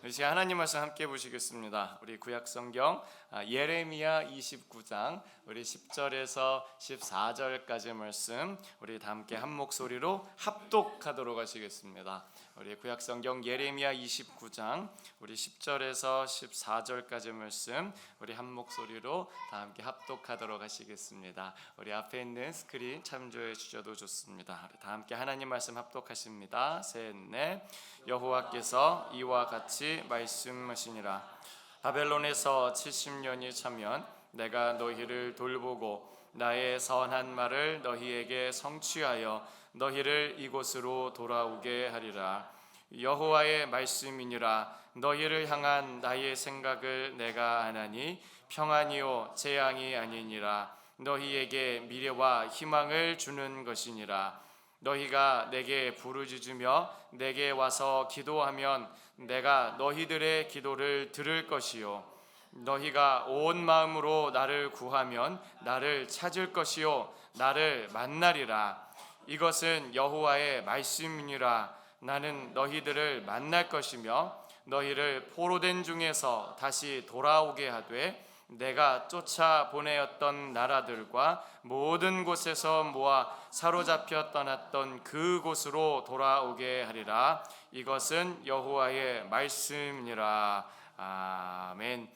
우리 시간 하나님 말씀 함께 보시겠습니다. 우리 구약 성경 예레미야 29장 우리 10절에서 14절까지 말씀 우리 다 함께 한 목소리로 합독하도록 하시겠습니다. 우리 구약 성경 예레미야 29장 우리 10절에서 14절까지 말씀 우리 한 목소리로 다 함께 합독하도록 하시겠습니다. 우리 앞에 있는 스크린 참조해 주셔도 좋습니다. 우리 다 함께 하나님 말씀 합독하십니다. 셋, 넷. 여호와께서 이와 같이 말씀하시니라. 바벨론에서 70년이 차면 내가 너희를 돌보고 나의 선한 말을 너희에게 성취하여 너희를 이곳으로 돌아오게 하리라. 여호와의 말씀이니라. 너희를 향한 나의 생각을 내가 아나니 평안이요 재앙이 아니니라. 너희에게 미래와 희망을 주는 것이니라. 너희가 내게 부르짖으며 내게 와서 기도하면 내가 너희들의 기도를 들을 것이요 너희가 온 마음으로 나를 구하면 나를 찾을 것이요 나를 만나리라. 이것은 여호와의 말씀이니라. 나는 너희들을 만날 것이며 너희를 포로된 중에서 다시 돌아오게 하되 내가 쫓아 보내었던 나라들과 모든 곳에서 모아 사로잡혀 떠났던 그곳으로 돌아오게 하리라. 이것은 여호와의 말씀이니라. 아멘.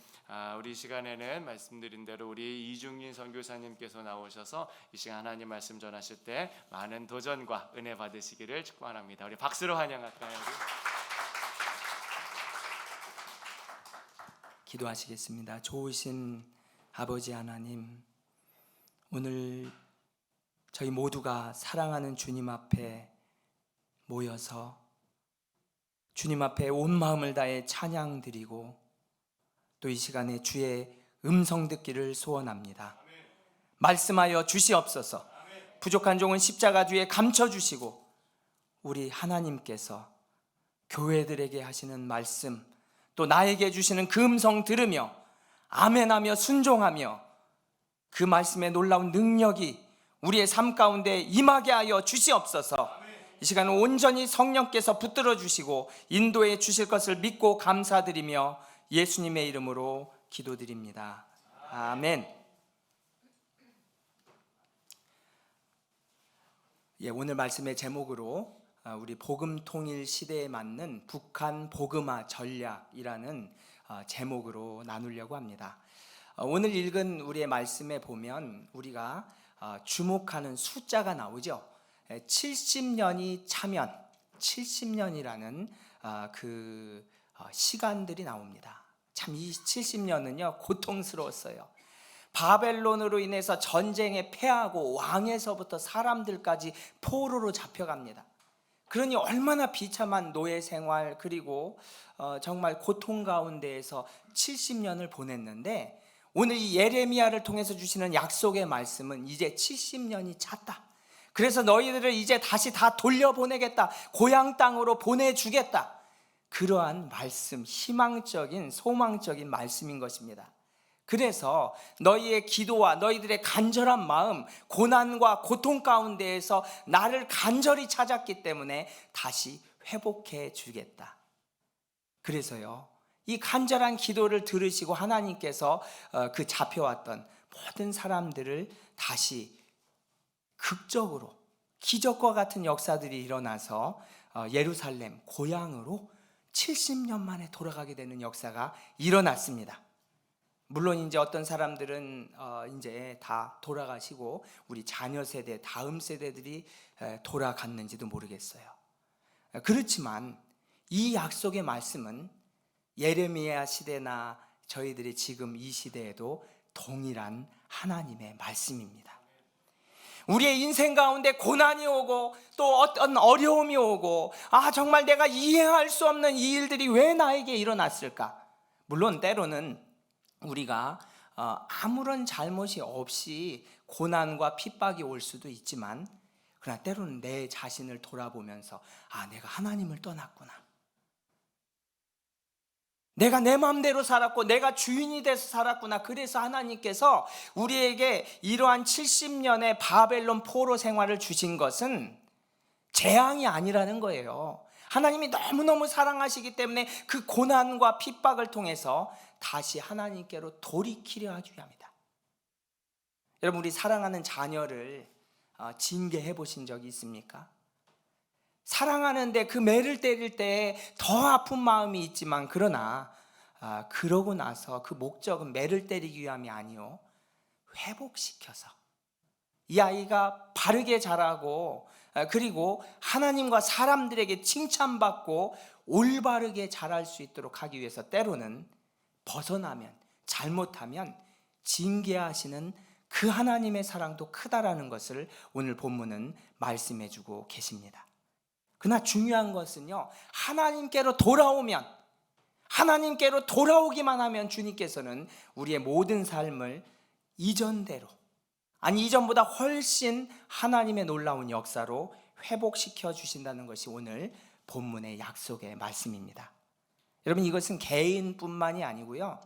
우리 시간에는 말씀드린 대로 우리 이중인 선교사님께서 나오셔서 이 시간 하나님 말씀 전하실 때 많은 도전과 은혜 받으시기를 축원합니다. 우리 박수로 환영할까요? 기도하시겠습니다. 좋으신 아버지 하나님, 오늘 저희 모두가 사랑하는 주님 앞에 모여서 주님 앞에 온 마음을 다해 찬양 드리고 또 이 시간에 주의 음성 듣기를 소원합니다. 말씀하여 주시옵소서. 부족한 종은 십자가 뒤에 감춰주시고 우리 하나님께서 교회들에게 하시는 말씀 또 나에게 주시는 그 음성 들으며 아멘하며 순종하며 그 말씀의 놀라운 능력이 우리의 삶 가운데 임하게 하여 주시옵소서. 이 시간은 온전히 성령께서 붙들어 주시고 인도해 주실 것을 믿고 감사드리며 예수님의 이름으로 기도드립니다. 아멘. 오늘 말씀의 제목으로 우리 복음 통일 시대에 맞는 북한 복음화 전략이라는 제목으로 나누려고 합니다. 오늘 읽은 우리의 말씀에 보면 우리가 주목하는 숫자가 나오죠. 70년이 차면 70년이라는 그 시간들이 나옵니다. 참 이 70년은요 고통스러웠어요. 바벨론으로 인해서 전쟁에 패하고 왕에서부터 사람들까지 포로로 잡혀갑니다. 그러니 얼마나 비참한 노예 생활 그리고 정말 고통 가운데에서 70년을 보냈는데 오늘 이 예레미야를 통해서 주시는 약속의 말씀은 이제 70년이 찼다. 그래서 너희들을 이제 다시 다 돌려보내겠다. 고향 땅으로 보내주겠다. 그러한 말씀, 희망적인 소망적인 말씀인 것입니다. 그래서 너희의 기도와 너희들의 간절한 마음, 고난과 고통 가운데에서 나를 간절히 찾았기 때문에 다시 회복해 주겠다. 그래서요, 이 간절한 기도를 들으시고 하나님께서 그 잡혀왔던 모든 사람들을 다시 극적으로 기적과 같은 역사들이 일어나서 예루살렘 고향으로 70년 만에 돌아가게 되는 역사가 일어났습니다. 물론 이제 어떤 사람들은 이제 다 돌아가시고 우리 자녀 세대, 다음 세대들이 돌아갔는지도 모르겠어요. 그렇지만 이 약속의 말씀은 예레미야 시대나 저희들이 지금 이 시대에도 동일한 하나님의 말씀입니다. 우리의 인생 가운데 고난이 오고 또 어떤 어려움이 오고 정말 내가 이해할 수 없는 이 일들이 왜 나에게 일어났을까? 물론 때로는 우리가 아무런 잘못이 없이 고난과 핍박이 올 수도 있지만 그러나 때로는 내 자신을 돌아보면서 내가 하나님을 떠났구나. 내가 내 마음대로 살았고 내가 주인이 돼서 살았구나. 그래서 하나님께서 우리에게 이러한 70년의 바벨론 포로 생활을 주신 것은 재앙이 아니라는 거예요. 하나님이 너무너무 사랑하시기 때문에 그 고난과 핍박을 통해서 다시 하나님께로 돌이키려 하기 위함이다. 여러분, 우리 사랑하는 자녀를 징계해 보신 적이 있습니까? 사랑하는데 그 매를 때릴 때 더 아픈 마음이 있지만, 그러나 그러고 나서 그 목적은 매를 때리기 위함이 아니요, 회복시켜서 이 아이가 바르게 자라고, 그리고 하나님과 사람들에게 칭찬받고 올바르게 자랄 수 있도록 하기 위해서 때로는 벗어나면, 잘못하면 징계하시는 그 하나님의 사랑도 크다라는 것을 오늘 본문은 말씀해 주고 계십니다. 그러나 중요한 것은요, 하나님께로 돌아오면, 하나님께로 돌아오기만 하면 주님께서는 우리의 모든 삶을 이전대로, 아니 이전보다 훨씬 하나님의 놀라운 역사로 회복시켜 주신다는 것이 오늘 본문의 약속의 말씀입니다. 여러분, 이것은 개인뿐만이 아니고요,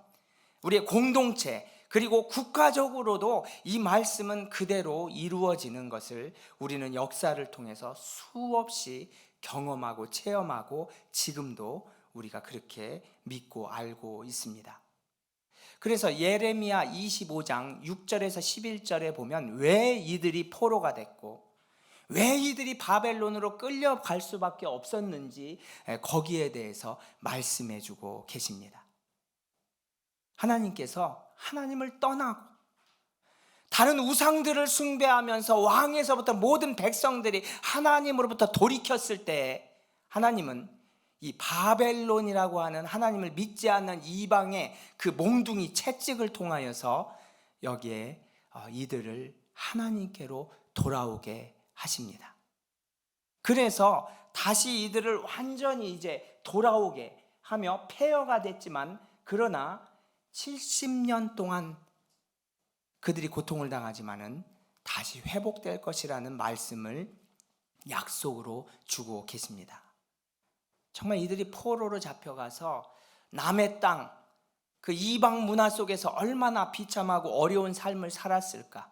우리의 공동체 그리고 국가적으로도 이 말씀은 그대로 이루어지는 것을 우리는 역사를 통해서 수없이 경험하고 체험하고 지금도 우리가 그렇게 믿고 알고 있습니다. 그래서 예레미야 25장 6절에서 11절에 보면 왜 이들이 포로가 됐고 왜 이들이 바벨론으로 끌려갈 수밖에 없었는지 거기에 대해서 말씀해 주고 계십니다. 하나님께서 하나님을 떠나고 다른 우상들을 숭배하면서 왕에서부터 모든 백성들이 하나님으로부터 돌이켰을 때, 하나님은 이 바벨론이라고 하는 하나님을 믿지 않는 이방의 그 몽둥이 채찍을 통하여서 여기에 이들을 하나님께로 돌아오게 하십니다. 그래서 다시 이들을 완전히 이제 돌아오게 하며 폐허가 됐지만, 그러나 70년 동안 그들이 고통을 당하지만은 다시 회복될 것이라는 말씀을 약속으로 주고 계십니다. 정말 이들이 포로로 잡혀가서 남의 땅, 그 이방 문화 속에서 얼마나 비참하고 어려운 삶을 살았을까.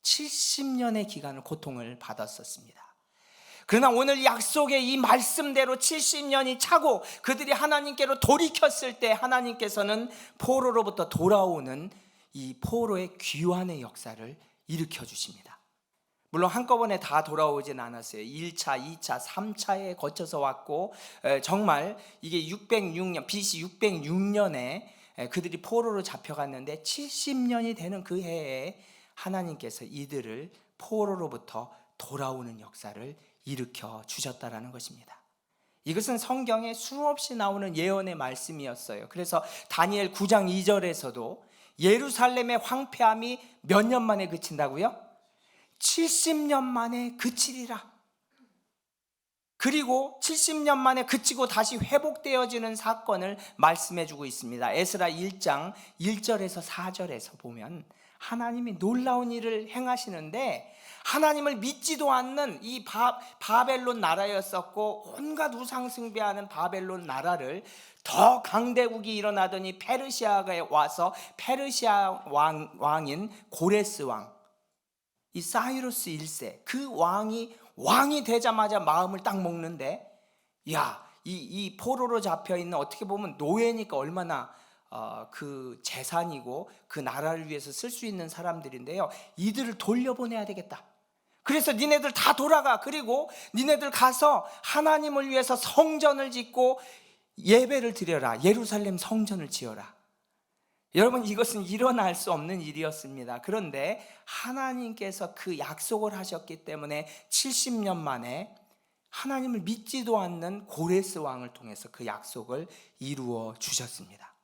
70년의 기간을 고통을 받았었습니다. 그러나 오늘 약속의 이 말씀대로 70년이 차고 그들이 하나님께로 돌이켰을 때 하나님께서는 포로로부터 돌아오는 이 포로의 귀환의 역사를 일으켜 주십니다. 물론 한꺼번에 다 돌아오진 않았어요. 1차, 2차, 3차에 거쳐서 왔고, 정말 이게 606년, BC 606년에 그들이 포로로 잡혀갔는데 70년이 되는 그 해에 하나님께서 이들을 포로로부터 돌아오는 역사를 일으켜 주셨다라는 것입니다. 이것은 성경에 수없이 나오는 예언의 말씀이었어요. 그래서 다니엘 9장 2절에서도 예루살렘의 황폐함이 몇 년 만에 그친다고요? 70년 만에 그치리라. 그리고 70년 만에 그치고 다시 회복되어지는 사건을 말씀해 주고 있습니다. 에스라 1장 1절에서 4절에서 보면 하나님이 놀라운 일을 행하시는데, 하나님을 믿지도 않는 이 바벨론 나라였었고 온갖 우상 숭배하는 바벨론 나라를 더 강대국이 일어나더니 페르시아가 와서 페르시아 왕인 고레스 왕, 이 사이루스 1세 그 왕이 되자마자 마음을 딱 먹는데, 야, 이 포로로 잡혀 있는, 어떻게 보면 노예니까 얼마나 그 재산이고 그 나라를 위해서 쓸 수 있는 사람들인데요, 이들을 돌려보내야 되겠다. 그래서 니네들 다 돌아가. 그리고 니네들 가서 하나님을 위해서 성전을 짓고 예배를 드려라. 예루살렘 성전을 지어라. 여러분, 이것은 일어날 수 없는 일이었습니다. 그런데 하나님께서 그 약속을 하셨기 때문에 70년 만에 하나님을 믿지도 않는 고레스 왕을 통해서 그 약속을 이루어 주셨습니다.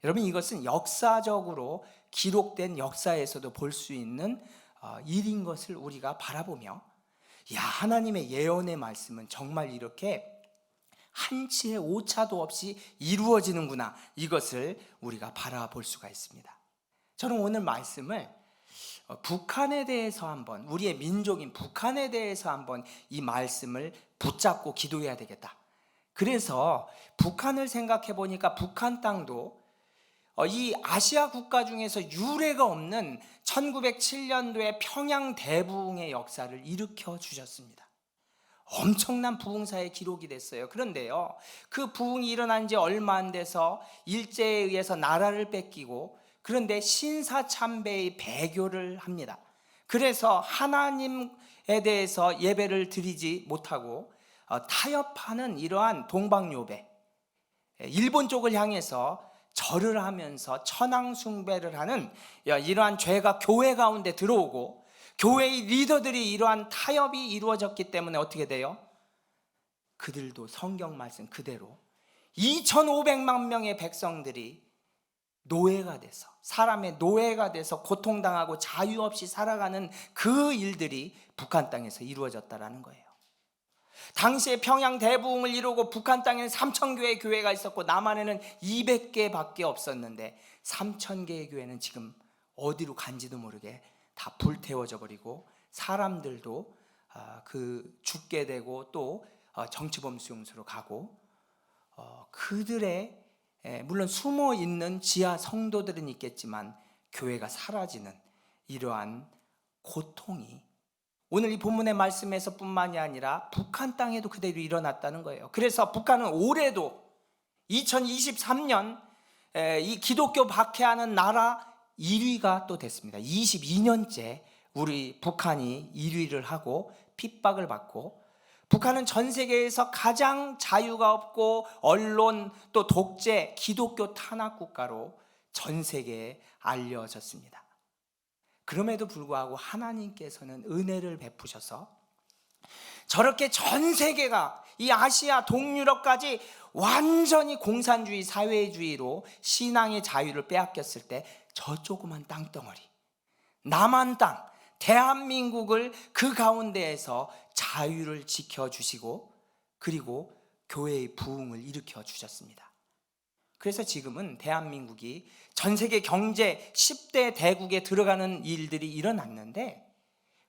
여러분, 이것은 역사적으로 기록된 역사에서도 볼 수 있는 일인 것을 우리가 바라보며, 야, 하나님의 예언의 말씀은 정말 이렇게 한치의 오차도 없이 이루어지는구나, 이것을 우리가 바라볼 수가 있습니다. 저는 오늘 말씀을 북한에 대해서 한번, 우리의 민족인 북한에 대해서 한번 이 말씀을 붙잡고 기도해야 되겠다. 그래서 북한을 생각해 보니까 북한 땅도 이 아시아 국가 중에서 유례가 없는 1907년도에 평양 대부흥의 역사를 일으켜 주셨습니다. 엄청난 부흥사의 기록이 됐어요. 그런데요, 그 부흥이 일어난 지 얼마 안 돼서 일제에 의해서 나라를 뺏기고, 그런데 신사참배의 배교를 합니다. 그래서 하나님에 대해서 예배를 드리지 못하고 타협하는 이러한 동방요배, 일본 쪽을 향해서 절을 하면서 천황 숭배를 하는 이러한 죄가 교회 가운데 들어오고, 교회의 리더들이 이러한 타협이 이루어졌기 때문에 어떻게 돼요? 그들도 성경 말씀 그대로 2,500만 명의 백성들이 노예가 돼서, 사람의 노예가 돼서 고통당하고 자유 없이 살아가는 그 일들이 북한 땅에서 이루어졌다라는 거예요. 당시에 평양 대부흥을 이루고 북한 땅에는 3,000개의 교회가 있었고 남한에는 200개밖에 없었는데 3,000개의 교회는 지금 어디로 간지도 모르게 다 불태워져 버리고, 사람들도 죽게 되고 또 정치범 수용소로 가고, 그들의 물론 숨어 있는 지하 성도들은 있겠지만 교회가 사라지는 이러한 고통이 오늘 이 본문의 말씀에서 뿐만이 아니라 북한 땅에도 그대로 일어났다는 거예요. 그래서 북한은 올해도 2023년 이 기독교 박해하는 나라 1위가 또 됐습니다. 22년째 우리 북한이 1위를 하고 핍박을 받고, 북한은 전 세계에서 가장 자유가 없고 언론 또 독재, 기독교 탄압 국가로 전 세계에 알려졌습니다. 그럼에도 불구하고 하나님께서는 은혜를 베푸셔서 저렇게 전 세계가 이 아시아 동유럽까지 완전히 공산주의 사회주의로 신앙의 자유를 빼앗겼을 때 저 조그만 땅덩어리 남한 땅 대한민국을 그 가운데에서 자유를 지켜주시고, 그리고 교회의 부흥을 일으켜 주셨습니다. 그래서 지금은 대한민국이 전 세계 경제 10대 대국에 들어가는 일들이 일어났는데,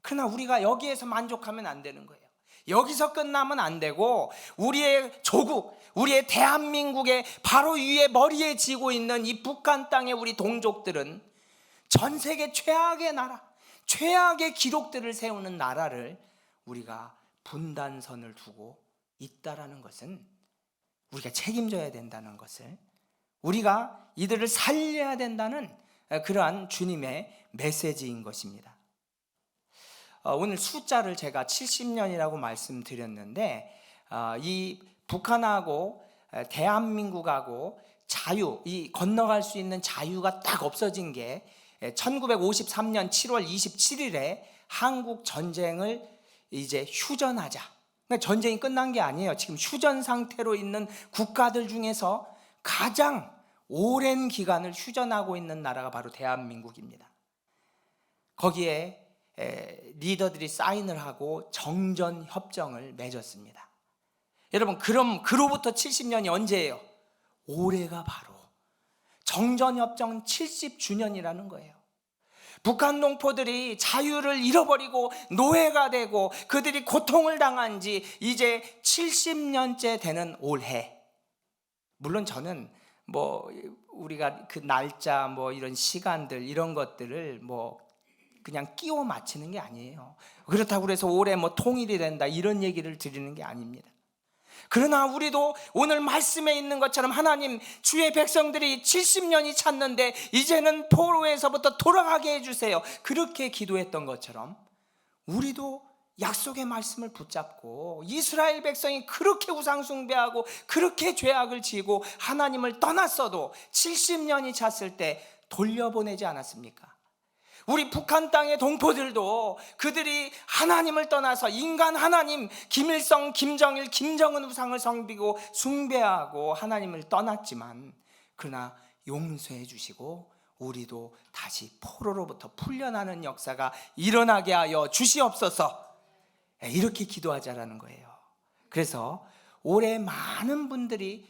그러나 우리가 여기에서 만족하면 안 되는 거예요. 여기서 끝나면 안 되고, 우리의 조국, 우리의 대한민국의 바로 위에 머리에 지고 있는 이 북한 땅의 우리 동족들은 전 세계 최악의 나라, 최악의 기록들을 세우는 나라를 우리가 분단선을 두고 있다라는 것은 우리가 책임져야 된다는 것을, 우리가 이들을 살려야 된다는 그러한 주님의 메시지인 것입니다. 오늘 숫자를 제가 70년이라고 말씀드렸는데, 이 북한하고 대한민국하고 자유, 이 건너갈 수 있는 자유가 딱 없어진 게 1953년 7월 27일에 한국 전쟁을 이제 휴전하자. 그러니까 전쟁이 끝난 게 아니에요. 지금 휴전 상태로 있는 국가들 중에서 가장 오랜 기간을 휴전하고 있는 나라가 바로 대한민국입니다. 거기에 리더들이 사인을 하고 정전 협정을 맺었습니다. 여러분, 그럼 그로부터 70년이 언제예요? 올해가 바로 정전 협정 70주년이라는 거예요. 북한 동포들이 자유를 잃어버리고 노예가 되고 그들이 고통을 당한 지 이제 70년째 되는 올해. 물론 저는 우리가 그 날짜 이런 시간들 이런 것들을 그냥 끼워 맞추는 게 아니에요. 그렇다고 해서 올해 통일이 된다 이런 얘기를 드리는 게 아닙니다. 그러나 우리도 오늘 말씀에 있는 것처럼 하나님, 주의 백성들이 70년이 찼는데 이제는 포로에서부터 돌아가게 해주세요, 그렇게 기도했던 것처럼 우리도 약속의 말씀을 붙잡고, 이스라엘 백성이 그렇게 우상 숭배하고 그렇게 죄악을 지고 하나님을 떠났어도 70년이 찼을 때 돌려보내지 않았습니까? 우리 북한 땅의 동포들도 그들이 하나님을 떠나서 인간 하나님, 김일성, 김정일, 김정은 우상을 섬기고 숭배하고 하나님을 떠났지만, 그러나 용서해 주시고 우리도 다시 포로로부터 풀려나는 역사가 일어나게 하여 주시옵소서, 이렇게 기도하자라는 거예요. 그래서 올해 많은 분들이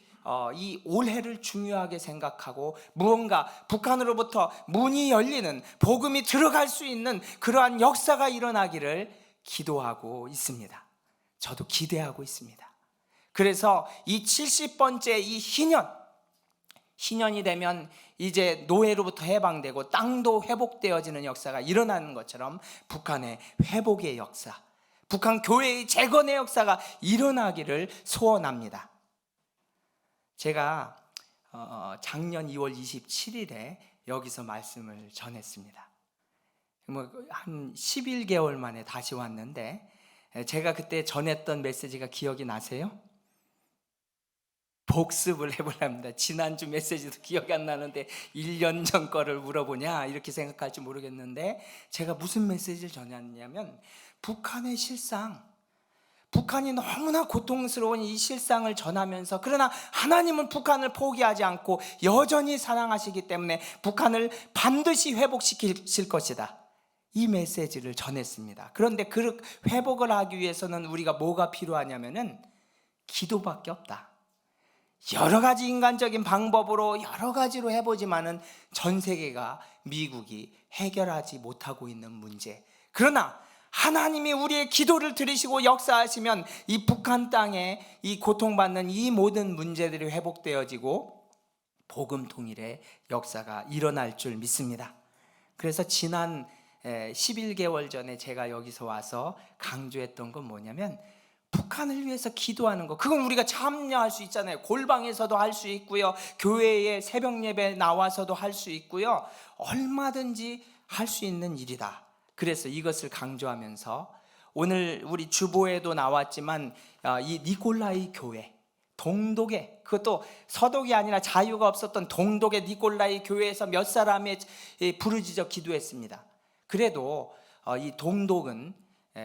이 올해를 중요하게 생각하고 무언가 북한으로부터 문이 열리는, 복음이 들어갈 수 있는 그러한 역사가 일어나기를 기도하고 있습니다. 저도 기대하고 있습니다. 그래서 이 70번째 이 희년이 되면 이제 노예로부터 해방되고 땅도 회복되어지는 역사가 일어나는 것처럼 북한의 회복의 역사, 북한 교회의 재건의 역사가 일어나기를 소원합니다. 제가 작년 2월 27일에 여기서 말씀을 전했습니다. 한 11개월 만에 다시 왔는데 제가 그때 전했던 메시지가 기억이 나세요? 복습을 해보랍니다. 지난주 메시지도 기억이 안 나는데 1년 전 거를 물어보냐 이렇게 생각할지 모르겠는데, 제가 무슨 메시지를 전했냐면 북한의 실상, 북한이 너무나 고통스러운 이 실상을 전하면서, 그러나 하나님은 북한을 포기하지 않고 여전히 사랑하시기 때문에 북한을 반드시 회복시킬 것이다, 이 메시지를 전했습니다. 그런데 그 회복을 하기 위해서는 우리가 뭐가 필요하냐면은 기도밖에 없다. 여러 가지 인간적인 방법으로 여러 가지로 해보지만은 전 세계가, 미국이 해결하지 못하고 있는 문제, 그러나 하나님이 우리의 기도를 들으시고 역사하시면 이 북한 땅에 이 고통받는 이 모든 문제들이 회복되어지고 복음 통일의 역사가 일어날 줄 믿습니다. 그래서 지난 11개월 전에 제가 여기서 와서 강조했던 건 뭐냐면, 북한을 위해서 기도하는 거, 그건 우리가 참여할 수 있잖아요. 골방에서도 할 수 있고요, 교회에 새벽 예배 나와서도 할 수 있고요, 얼마든지 할 수 있는 일이다. 그래서 이것을 강조하면서 오늘 우리 주보에도 나왔지만 이 니콜라이 교회, 동독의, 그것도 서독이 아니라 자유가 없었던 동독의 니콜라이 교회에서 몇 사람이 부르짖어 기도했습니다. 그래도 이 동독은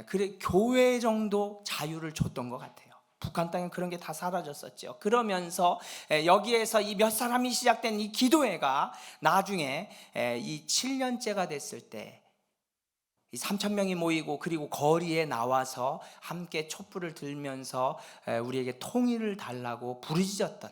그래 교회 정도 자유를 줬던 것 같아요. 북한 땅에 그런 게 다 사라졌었죠. 그러면서 여기에서 이 몇 사람이 시작된 이 기도회가 나중에 이 7년째가 됐을 때 이 3,000명이 모이고, 그리고 거리에 나와서 함께 촛불을 들면서 우리에게 통일을 달라고 부르짖었던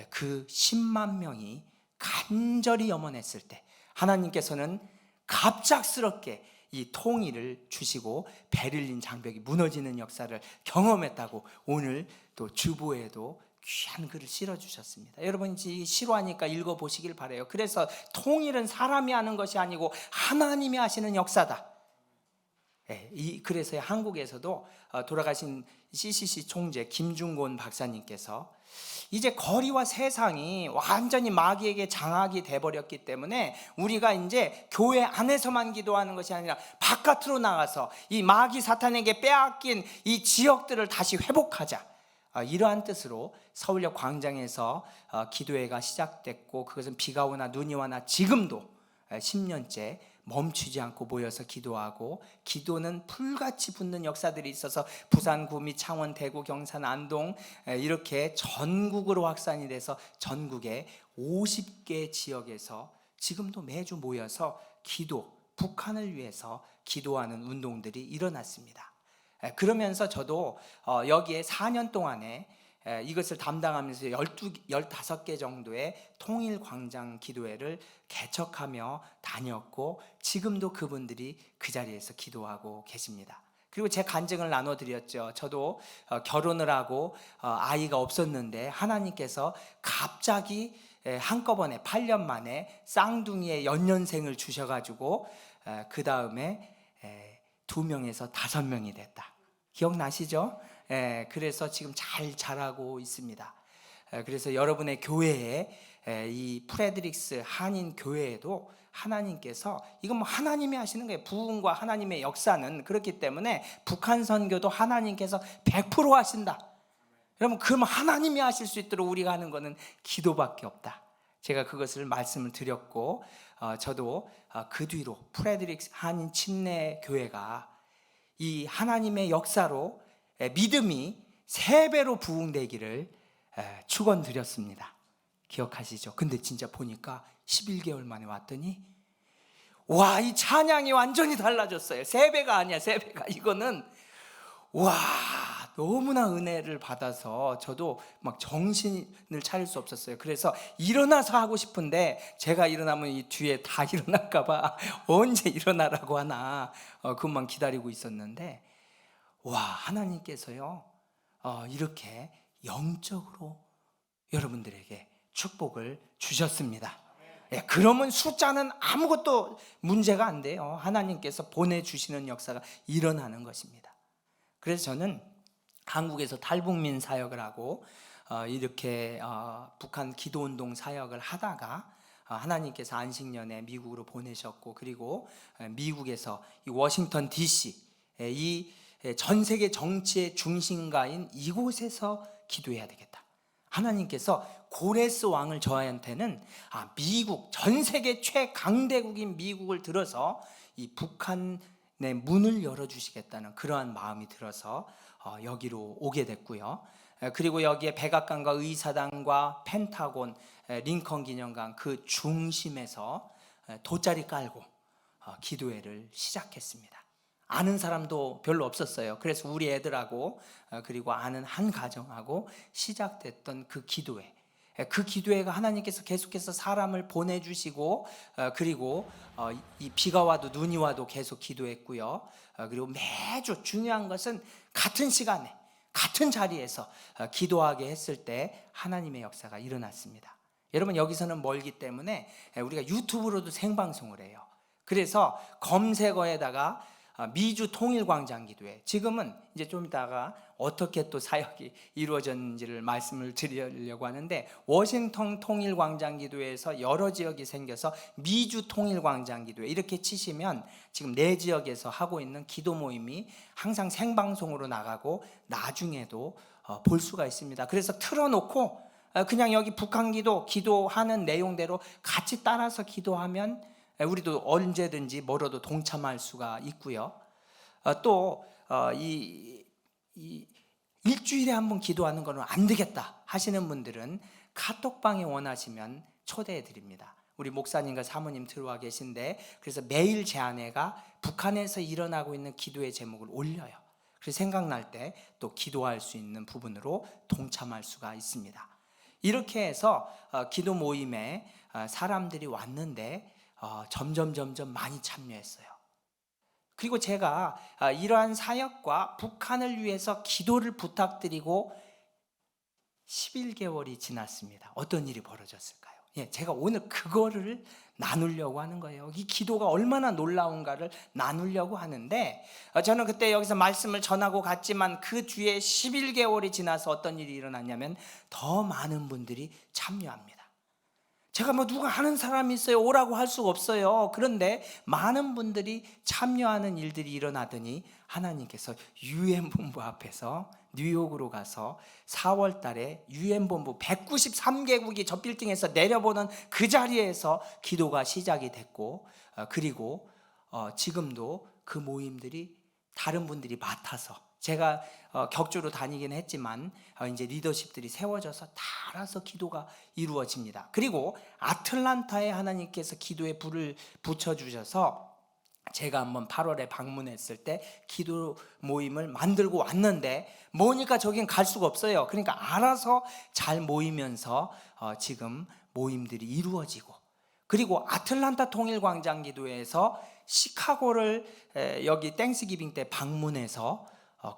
그 10만 명이 간절히 염원했을 때 하나님께서는 갑작스럽게 이 통일을 주시고 베를린 장벽이 무너지는 역사를 경험했다고 오늘 또 주보에도 귀한 글을 실어주셨습니다. 여러분 실화니까 읽어보시길 바라요. 그래서 통일은 사람이 하는 것이 아니고 하나님이 하시는 역사다. 그래서 한국에서도 돌아가신 CCC 총재 김중곤 박사님께서 이제 거리와 세상이 완전히 마귀에게 장악이 돼버렸기 때문에 우리가 이제 교회 안에서만 기도하는 것이 아니라 바깥으로 나가서 이 마귀 사탄에게 빼앗긴 이 지역들을 다시 회복하자, 이러한 뜻으로 서울역 광장에서 기도회가 시작됐고, 그것은 비가 오나 눈이 와나 지금도 10년째 멈추지 않고 모여서 기도하고, 기도는 불같이 붙는 역사들이 있어서 부산, 구미, 창원, 대구, 경산, 안동 이렇게 전국으로 확산이 돼서 전국의 50개 지역에서 지금도 매주 모여서 북한을 위해서 기도하는 운동들이 일어났습니다. 그러면서 저도 여기에 4년 동안에 이것을 담당하면서 15개 정도의 통일광장 기도회를 개척하며 다녔고, 지금도 그분들이 그 자리에서 기도하고 계십니다. 그리고 제 간증을 나눠드렸죠. 저도 결혼을 하고 아이가 없었는데 하나님께서 갑자기 한꺼번에 8년 만에 쌍둥이의 연년생을 주셔가지고 그 다음에 2명에서 5명이 됐다. 기억나시죠? 그래서 지금 잘 자라고 있습니다. 그래서 여러분의 교회에 이 프레드릭스 한인 교회에도 하나님께서, 이건 뭐 하나님이 하시는 거예요. 부흥과 하나님의 역사는 그렇기 때문에 북한 선교도 하나님께서 100% 하신다. 여러분, 그럼 하나님이 하실 수 있도록 우리가 하는 거는 기도밖에 없다. 제가 그것을 말씀을 드렸고, 저도 그 뒤로 프레드릭스 한인 침례 교회가 이 하나님의 역사로 믿음이 3배로 부흥되기를 축원드렸습니다. 기억하시죠? 근데 진짜 보니까 11개월 만에 왔더니 와, 이 찬양이 완전히 달라졌어요. 3배가 아니야, 3배가. 이거는 와, 너무나 은혜를 받아서 저도 막 정신을 차릴 수 없었어요. 그래서 일어나서 하고 싶은데 제가 일어나면 이 뒤에 다 일어날까 봐 언제 일어나라고 하나 그것만 기다리고 있었는데, 와, 하나님께서요 이렇게 영적으로 여러분들에게 축복을 주셨습니다. 그러면 숫자는 아무것도 문제가 안 돼요. 하나님께서 보내주시는 역사가 일어나는 것입니다. 그래서 저는 한국에서 탈북민 사역을 하고 이렇게 북한 기도운동 사역을 하다가 하나님께서 안식년에 미국으로 보내셨고, 그리고 미국에서 이 워싱턴 DC, 이 전 세계 정치의 중심가인 이곳에서 기도해야 되겠다. 하나님께서 고레스 왕을 저한테는 미국, 전 세계 최강대국인 미국을 들어서 이 북한의 문을 열어주시겠다는 그러한 마음이 들어서 여기로 오게 됐고요. 그리고 여기에 백악관과 의사당과 펜타곤, 링컨 기념관 그 중심에서 돗자리 깔고 기도회를 시작했습니다. 아는 사람도 별로 없었어요. 그래서 우리 애들하고 그리고 아는 한 가정하고 시작됐던 그 기도회, 그 기도회가 하나님께서 계속해서 사람을 보내주시고, 그리고 이 비가 와도 눈이 와도 계속 기도했고요. 그리고 매주 중요한 것은 같은 시간에 같은 자리에서 기도하게 했을 때 하나님의 역사가 일어났습니다. 여러분, 여기서는 멀기 때문에 우리가 유튜브로도 생방송을 해요. 그래서 검색어에다가 미주 통일광장 기도회, 지금은 이제 좀 이따가 어떻게 또 사역이 이루어졌는지를 말씀을 드리려고 하는데, 워싱턴 통일광장 기도회에서 여러 지역이 생겨서 미주 통일광장 기도회 이렇게 치시면 지금 4지역에서 하고 있는 기도 모임이 항상 생방송으로 나가고 나중에도 볼 수가 있습니다. 그래서 틀어놓고 그냥 여기 북한 기도하는 내용대로 같이 따라서 기도하면 우리도 언제든지 멀어도 동참할 수가 있고요. 또 일주일에 한 번 기도하는 거는 안 되겠다 하시는 분들은 카톡방에 원하시면 초대해 드립니다. 우리 목사님과 사모님 들어와 계신데, 그래서 매일 제 아내가 북한에서 일어나고 있는 기도의 제목을 올려요. 그래서 생각날 때 또 기도할 수 있는 부분으로 동참할 수가 있습니다. 이렇게 해서 기도 모임에 사람들이 왔는데 점점 많이 참여했어요. 그리고 제가 이러한 사역과 북한을 위해서 기도를 부탁드리고 11개월이 지났습니다. 어떤 일이 벌어졌을까요? 제가 오늘 그거를 나누려고 하는 거예요. 이 기도가 얼마나 놀라운가를 나누려고 하는데, 저는 그때 여기서 말씀을 전하고 갔지만 그 뒤에 11개월이 지나서 어떤 일이 일어났냐면 더 많은 분들이 참여합니다. 제가 누가 하는 사람이 있어요, 오라고 할 수가 없어요. 그런데 많은 분들이 참여하는 일들이 일어나더니 하나님께서 UN 본부 앞에서 뉴욕으로 가서 4월 달에 UN 본부 193개국이 저 빌딩에서 내려보는 그 자리에서 기도가 시작이 됐고, 그리고 지금도 그 모임들이 다른 분들이 맡아서, 제가 격주로 다니긴 했지만 이제 리더십들이 세워져서 다 알아서 기도가 이루어집니다. 그리고 아틀란타에 하나님께서 기도에 불을 붙여주셔서 제가 한번 8월에 방문했을 때 기도 모임을 만들고 왔는데, 뭐니까 저긴 갈 수가 없어요. 그러니까 알아서 잘 모이면서 지금 모임들이 이루어지고, 그리고 아틀란타 통일광장 기도회에서 시카고를 여기 땡스기빙 때 방문해서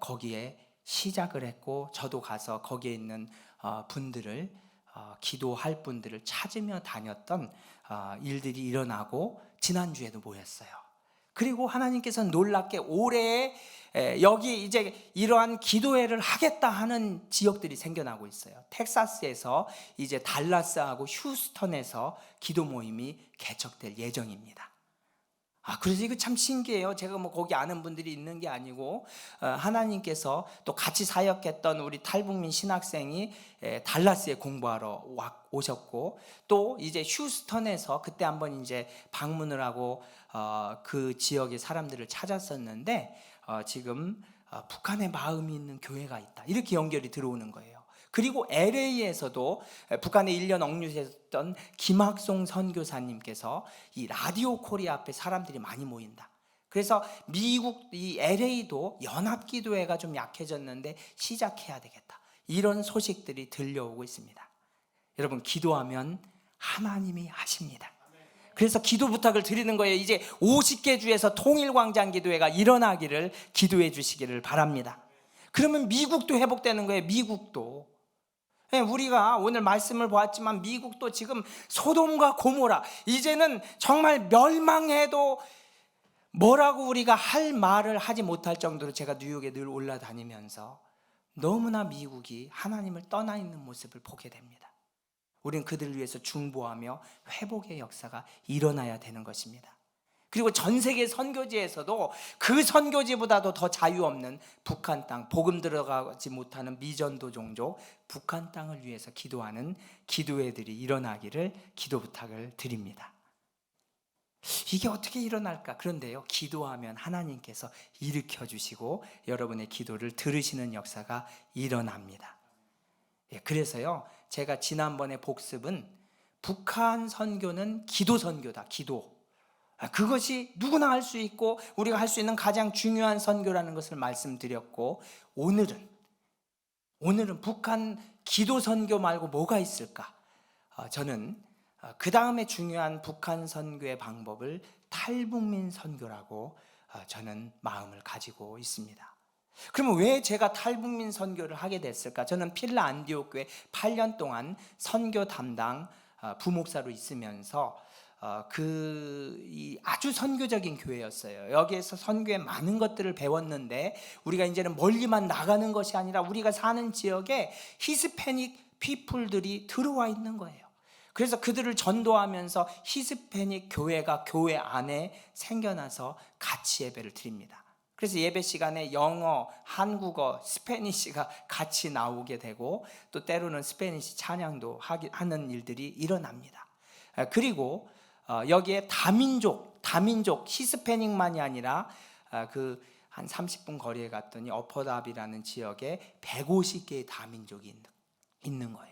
거기에 시작을 했고, 저도 가서 거기에 있는 분들을 기도할 분들을 찾으며 다녔던 일들이 일어나고 지난주에도 모였어요. 그리고 하나님께서는 놀랍게 올해 여기 이제 이러한 기도회를 하겠다 하는 지역들이 생겨나고 있어요. 텍사스에서 이제 달라스하고 휴스턴에서 기도 모임이 개척될 예정입니다. 그래서 이거 참 신기해요. 제가 거기 아는 분들이 있는 게 아니고, 하나님께서 또 같이 사역했던 우리 탈북민 신학생이 달라스에 공부하러 오셨고, 또 이제 휴스턴에서 그때 한번 이제 방문을 하고 그 지역의 사람들을 찾았었는데, 지금 북한의 마음이 있는 교회가 있다, 이렇게 연결이 들어오는 거예요. 그리고 LA에서도 북한에 1년 억류했던 김학송 선교사님께서 이 라디오 코리아 앞에 사람들이 많이 모인다. 그래서 미국 이 LA도 연합기도회가 좀 약해졌는데 시작해야 되겠다, 이런 소식들이 들려오고 있습니다. 여러분, 기도하면 하나님이 하십니다. 그래서 기도 부탁을 드리는 거예요. 이제 50개 주에서 통일광장 기도회가 일어나기를 기도해 주시기를 바랍니다. 그러면 미국도 회복되는 거예요. 미국도. 우리가 오늘 말씀을 보았지만 미국도 지금 소돔과 고모라, 이제는 정말 멸망해도 뭐라고 우리가 할 말을 하지 못할 정도로 제가 뉴욕에 늘 올라다니면서 너무나 미국이 하나님을 떠나 있는 모습을 보게 됩니다. 우리는 그들을 위해서 중보하며 회복의 역사가 일어나야 되는 것입니다. 그리고 전 세계 선교지에서도 그 선교지보다도 더 자유 없는 북한 땅, 복음 들어가지 못하는 미전도 종족 북한 땅을 위해서 기도하는 기도회들이 일어나기를 기도 부탁을 드립니다. 이게 어떻게 일어날까? 그런데요, 기도하면 하나님께서 일으켜 주시고 여러분의 기도를 들으시는 역사가 일어납니다. 그래서요, 제가 지난번에 복습은 북한 선교는 기도 선교다. 기도. 그것이 누구나 할 수 있고 우리가 할 수 있는 가장 중요한 선교라는 것을 말씀드렸고, 오늘은 북한 기도 선교 말고 뭐가 있을까? 저는 그 다음에 중요한 북한 선교의 방법을 탈북민 선교라고 저는 마음을 가지고 있습니다. 그러면 왜 제가 탈북민 선교를 하게 됐을까? 저는 필라 안디옥 교회 8년 동안 선교 담당 부목사로 있으면서 아주 선교적인 교회였어요. 여기에서 선교의 많은 것들을 배웠는데, 우리가 이제는 멀리만 나가는 것이 아니라 우리가 사는 지역에 히스패닉 피플들이 들어와 있는 거예요. 그래서 그들을 전도하면서 히스패닉 교회가 교회 안에 생겨나서 같이 예배를 드립니다. 그래서 예배 시간에 영어, 한국어, 스페니쉬가 같이 나오게 되고, 또 때로는 스페니쉬 찬양도 하는 일들이 일어납니다. 그리고 여기에 다민족 히스패닉만이 아니라 한 30분 거리에 갔더니 어퍼답이라는 지역에 150개의 다민족이 있는 거예요.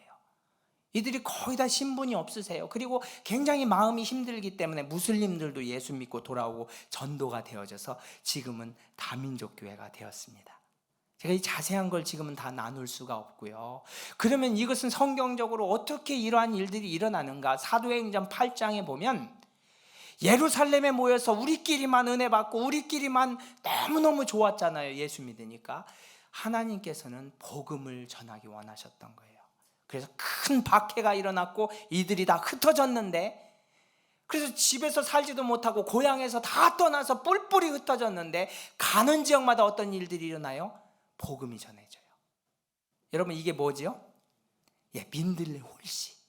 이들이 거의 다 신분이 없으세요. 그리고 굉장히 마음이 힘들기 때문에 무슬림들도 예수 믿고 돌아오고 전도가 되어져서 지금은 다민족 교회가 되었습니다. 제가 이 자세한 걸 지금은 다 나눌 수가 없고요. 그러면 이것은 성경적으로 어떻게 이러한 일들이 일어나는가? 사도행전 8장에 보면 예루살렘에 모여서 우리끼리만 은혜 받고 우리끼리만 너무너무 좋았잖아요. 예수 믿으니까. 하나님께서는 복음을 전하기 원하셨던 거예요. 그래서 큰 박해가 일어났고 이들이 다 흩어졌는데, 그래서 집에서 살지도 못하고 고향에서 다 떠나서 뿔뿔이 흩어졌는데, 가는 지역마다 어떤 일들이 일어나요? 복음이 전해져요. 여러분, 이게 뭐지요? 민들레 홀씨.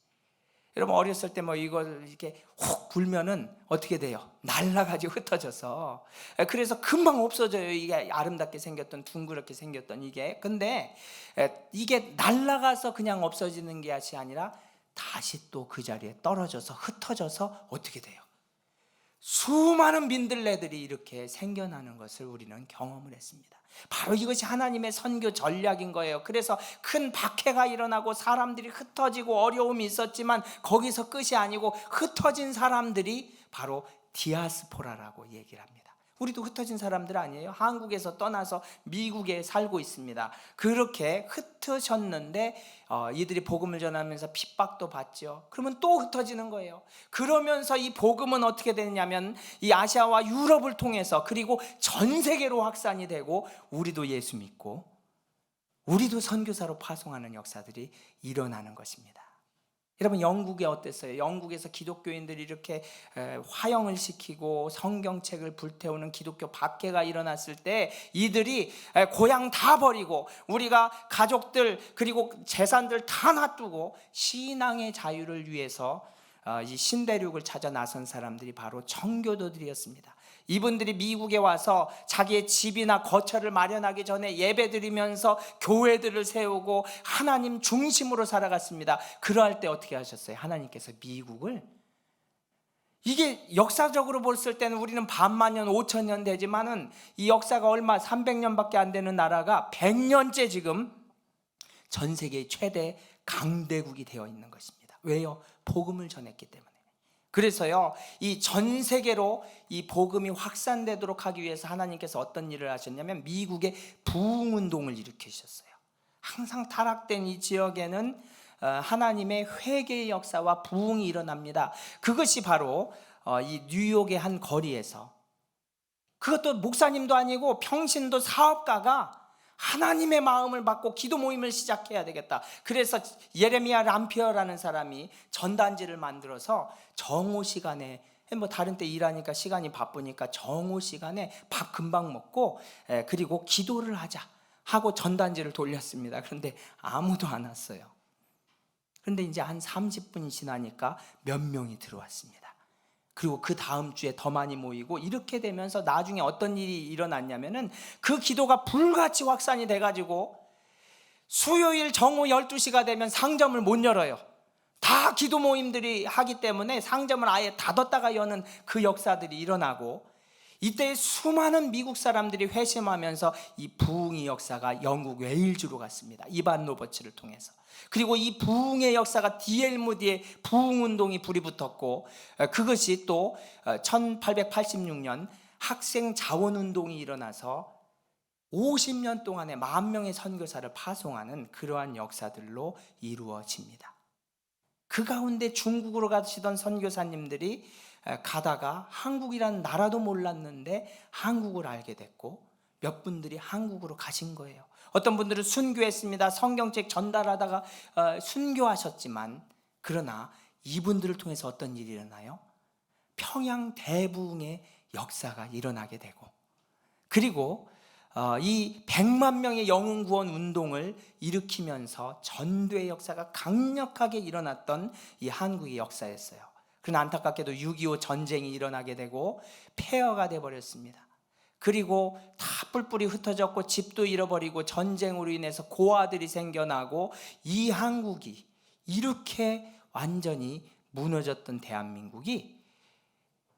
여러분, 어렸을 때 이걸 이렇게 훅 불면은 어떻게 돼요? 날아가지고 흩어져서. 그래서 금방 없어져요. 이게 아름답게 생겼던, 둥그렇게 생겼던 이게. 근데 이게 날아가서 그냥 없어지는 것이 아니라 다시 또 그 자리에 떨어져서 흩어져서 어떻게 돼요? 수많은 민들레들이 이렇게 생겨나는 것을 우리는 경험을 했습니다. 바로 이것이 하나님의 선교 전략인 거예요. 그래서 큰 박해가 일어나고 사람들이 흩어지고 어려움이 있었지만 거기서 끝이 아니고, 흩어진 사람들이 바로 디아스포라라고 얘기를 합니다. 우리도 흩어진 사람들 아니에요? 한국에서 떠나서 미국에 살고 있습니다. 그렇게 흩어졌는데 이들이 복음을 전하면서 핍박도 받죠. 그러면 또 흩어지는 거예요. 그러면서 이 복음은 어떻게 되냐면 이 아시아와 유럽을 통해서, 그리고 전 세계로 확산이 되고, 우리도 예수 믿고 우리도 선교사로 파송하는 역사들이 일어나는 것입니다. 여러분, 영국이 어땠어요? 영국에서 기독교인들이 이렇게 화형을 시키고 성경책을 불태우는 기독교 박해가 일어났을 때 이들이 고향 다 버리고, 우리가 가족들 그리고 재산들 다 놔두고 신앙의 자유를 위해서 이 신대륙을 찾아 나선 사람들이 바로 청교도들이었습니다. 이분들이 미국에 와서 자기의 집이나 거처를 마련하기 전에 예배드리면서 교회들을 세우고 하나님 중심으로 살아갔습니다. 그러할 때 어떻게 하셨어요? 하나님께서 미국을, 이게 역사적으로 봤을 때는 우리는 반만년 5천년 되지만은 이 역사가 얼마 300년밖에 안 되는 나라가 100년째 지금 전 세계의 최대 강대국이 되어 있는 것입니다. 왜요? 복음을 전했기 때문에. 그래서요, 이 전 세계로 이 복음이 확산되도록 하기 위해서 하나님께서 어떤 일을 하셨냐면 미국의 부흥운동을 일으키셨어요. 항상 타락된 이 지역에는 하나님의 회개의 역사와 부흥이 일어납니다. 그것이 바로 이 뉴욕의 한 거리에서, 그것도 목사님도 아니고 평신도 사업가가 하나님의 마음을 받고 기도 모임을 시작해야 되겠다. 그래서 예레미야 람피어라는 사람이 전단지를 만들어서 정오 시간에 뭐 다른 때 일하니까 시간이 바쁘니까 정오 시간에 밥 금방 먹고 그리고 기도를 하자 하고 전단지를 돌렸습니다. 그런데 아무도 안 왔어요. 그런데 이제 한 30분이 지나니까 몇 명이 들어왔습니다. 그리고 그 다음 주에 더 많이 모이고 이렇게 되면서 나중에 어떤 일이 일어났냐면은 그 기도가 불같이 확산이 돼가지고 수요일 정오 12시가 되면 상점을 못 열어요. 다 기도 모임들이 하기 때문에 상점을 아예 닫았다가 여는 그 역사들이 일어나고, 이때 수많은 미국 사람들이 회심하면서 이 부흥의 역사가 영국 웨일즈로 갔습니다. 이반 로버츠를 통해서. 그리고 이 부흥의 역사가 D.L. 무디의 부흥운동이 불이 붙었고, 그것이 또 1886년 학생 자원운동이 일어나서 50년 동안에 10,000명의 선교사를 파송하는 그러한 역사들로 이루어집니다. 그 가운데 중국으로 가시던 선교사님들이 가다가 한국이라는 나라도 몰랐는데 한국을 알게 됐고, 몇 분들이 한국으로 가신 거예요. 어떤 분들은 순교했습니다. 성경책 전달하다가 순교하셨지만, 그러나 이분들을 통해서 어떤 일이 일어나요? 평양 대부흥의 역사가 일어나게 되고, 그리고 이 100만 명의 영혼 구원 운동을 일으키면서 전도의 역사가 강력하게 일어났던 이 한국의 역사였어요. 그러나 안타깝게도 6.25 전쟁이 일어나게 되고 폐허가 돼버렸습니다. 그리고 다 뿔뿔이 흩어졌고 집도 잃어버리고 전쟁으로 인해서 고아들이 생겨나고, 이 한국이 이렇게 완전히 무너졌던 대한민국이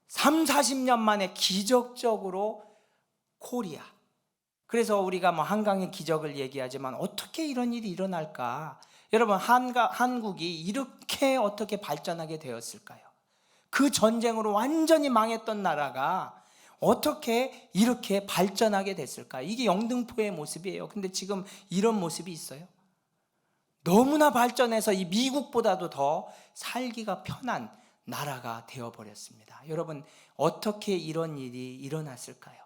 30-40년 만에 기적적으로 코리아, 그래서 우리가 뭐 한강의 기적을 얘기하지만 어떻게 이런 일이 일어날까? 여러분, 한국이 이렇게 어떻게 발전하게 되었을까요? 그 전쟁으로 완전히 망했던 나라가 어떻게 이렇게 발전하게 됐을까? 이게 영등포의 모습이에요. 근데 지금 이런 모습이 있어요. 너무나 발전해서 이 미국보다도 더 살기가 편한 나라가 되어버렸습니다. 여러분, 어떻게 이런 일이 일어났을까요?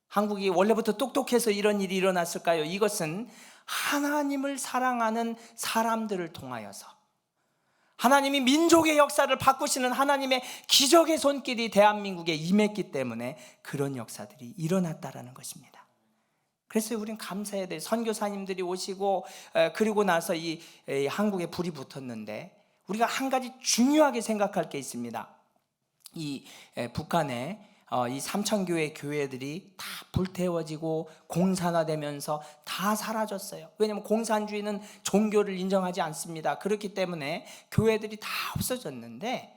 한국이 원래부터 똑똑해서 이런 일이 일어났을까요? 이것은 하나님을 사랑하는 사람들을 통하여서, 하나님이 민족의 역사를 바꾸시는 하나님의 기적의 손길이 대한민국에 임했기 때문에 그런 역사들이 일어났다라는 것입니다. 그래서 우리는 감사해야 돼요. 선교사님들이 오시고 그리고 나서 이 한국에 불이 붙었는데, 우리가 한 가지 중요하게 생각할 게 있습니다. 이 북한에 이 삼천교회 교회들이 다 불태워지고 공산화되면서 다 사라졌어요. 왜냐하면 공산주의는 종교를 인정하지 않습니다. 그렇기 때문에 교회들이 다 없어졌는데,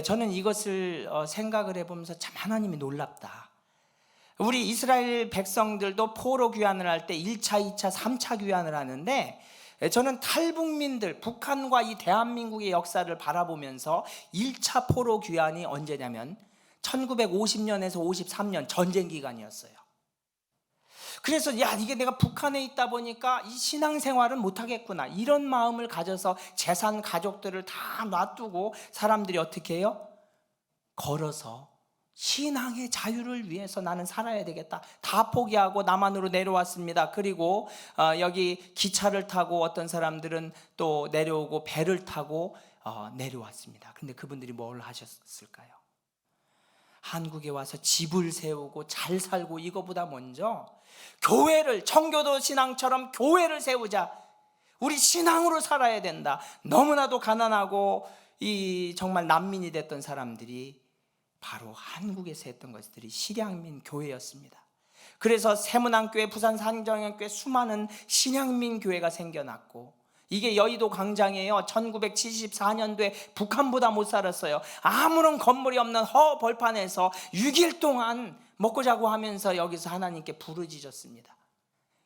저는 이것을 생각을 해보면서 참 하나님이 놀랍다. 우리 이스라엘 백성들도 포로 귀환을 할 때 1차, 2차, 3차 귀환을 하는데, 저는 탈북민들, 북한과 이 대한민국의 역사를 바라보면서 1차 포로 귀환이 언제냐면 1950년에서 53년 전쟁 기간이었어요. 그래서 이게 내가 북한에 있다 보니까 이 신앙생활은 못하겠구나, 이런 마음을 가져서 재산 가족들을 다 놔두고 사람들이 어떻게 해요? 걸어서 신앙의 자유를 위해서 나는 살아야 되겠다, 다 포기하고 남한으로 내려왔습니다. 그리고 여기 기차를 타고 어떤 사람들은 또 내려오고 배를 타고 내려왔습니다. 근데 그분들이 뭘 하셨을까요? 한국에 와서 집을 세우고 잘 살고, 이거보다 먼저 교회를, 청교도 신앙처럼 교회를 세우자, 우리 신앙으로 살아야 된다. 너무나도 가난하고 정말 난민이 됐던 사람들이 바로 한국에서 했던 것들이 실향민 교회였습니다. 그래서 세문안교회, 부산상정연교회, 수많은 신향민 교회가 생겨났고, 이게 여의도 광장이에요. 1974년도에 북한보다 못 살았어요. 아무런 건물이 없는 벌판에서 6일 동안 먹고 자고 하면서 여기서 하나님께 부르짖었습니다.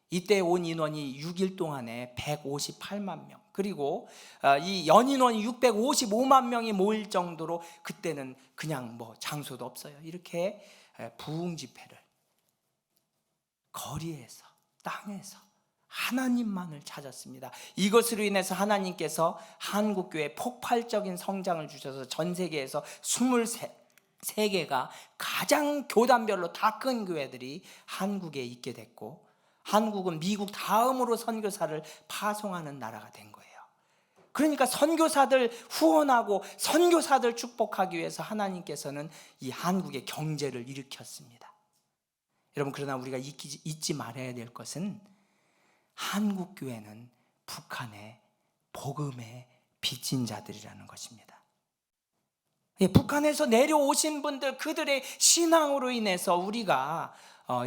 이때 온 인원이 6일 동안에 158만 명, 그리고 이 연인원이 655만 명이 모일 정도로, 그때는 그냥 장소도 없어요. 이렇게 부흥 집회를 거리에서, 땅에서 하나님만을 찾았습니다. 이것으로 인해서 하나님께서 한국교회 폭발적인 성장을 주셔서 전 세계에서 23개가 가장 교단별로 다 큰 교회들이 한국에 있게 됐고, 한국은 미국 다음으로 선교사를 파송하는 나라가 된 거예요. 그러니까 선교사들 후원하고 선교사들 축복하기 위해서 하나님께서는 이 한국의 경제를 일으켰습니다. 여러분, 그러나 우리가 잊지 말아야 될 것은 한국 교회는 북한의 복음의 빚진 자들이라는 것입니다. 북한에서 내려오신 분들, 그들의 신앙으로 인해서 우리가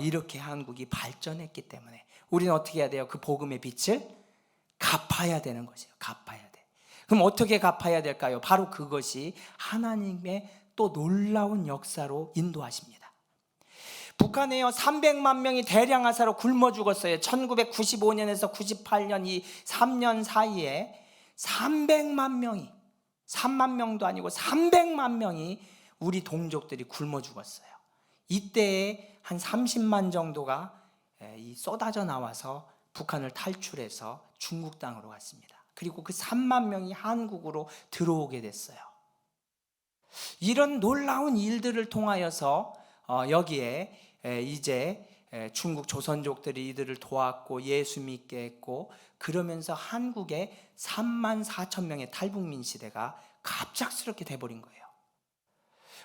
이렇게 한국이 발전했기 때문에 우리는 어떻게 해야 돼요? 그 복음의 빚을 갚아야 되는 것이에요. 갚아야 돼. 그럼 어떻게 갚아야 될까요? 바로 그것이 하나님의 또 놀라운 역사로 인도하십니다. 북한에요 300만 명이 대량하사로 굶어 죽었어요. 1995년에서 98년 이 3년 사이에 300만 명이, 3만 명도 아니고 300만 명이 우리 동족들이 굶어 죽었어요. 이때에 한 30만 정도가 쏟아져 나와서 북한을 탈출해서 중국 땅으로 갔습니다. 그리고 그 3만 명이 한국으로 들어오게 됐어요. 이런 놀라운 일들을 통하여서 여기에 이제 중국 조선족들이 이들을 도왔고 예수 믿게 했고, 그러면서 한국에 3만 4천 명의 탈북민 시대가 갑작스럽게 돼버린 거예요.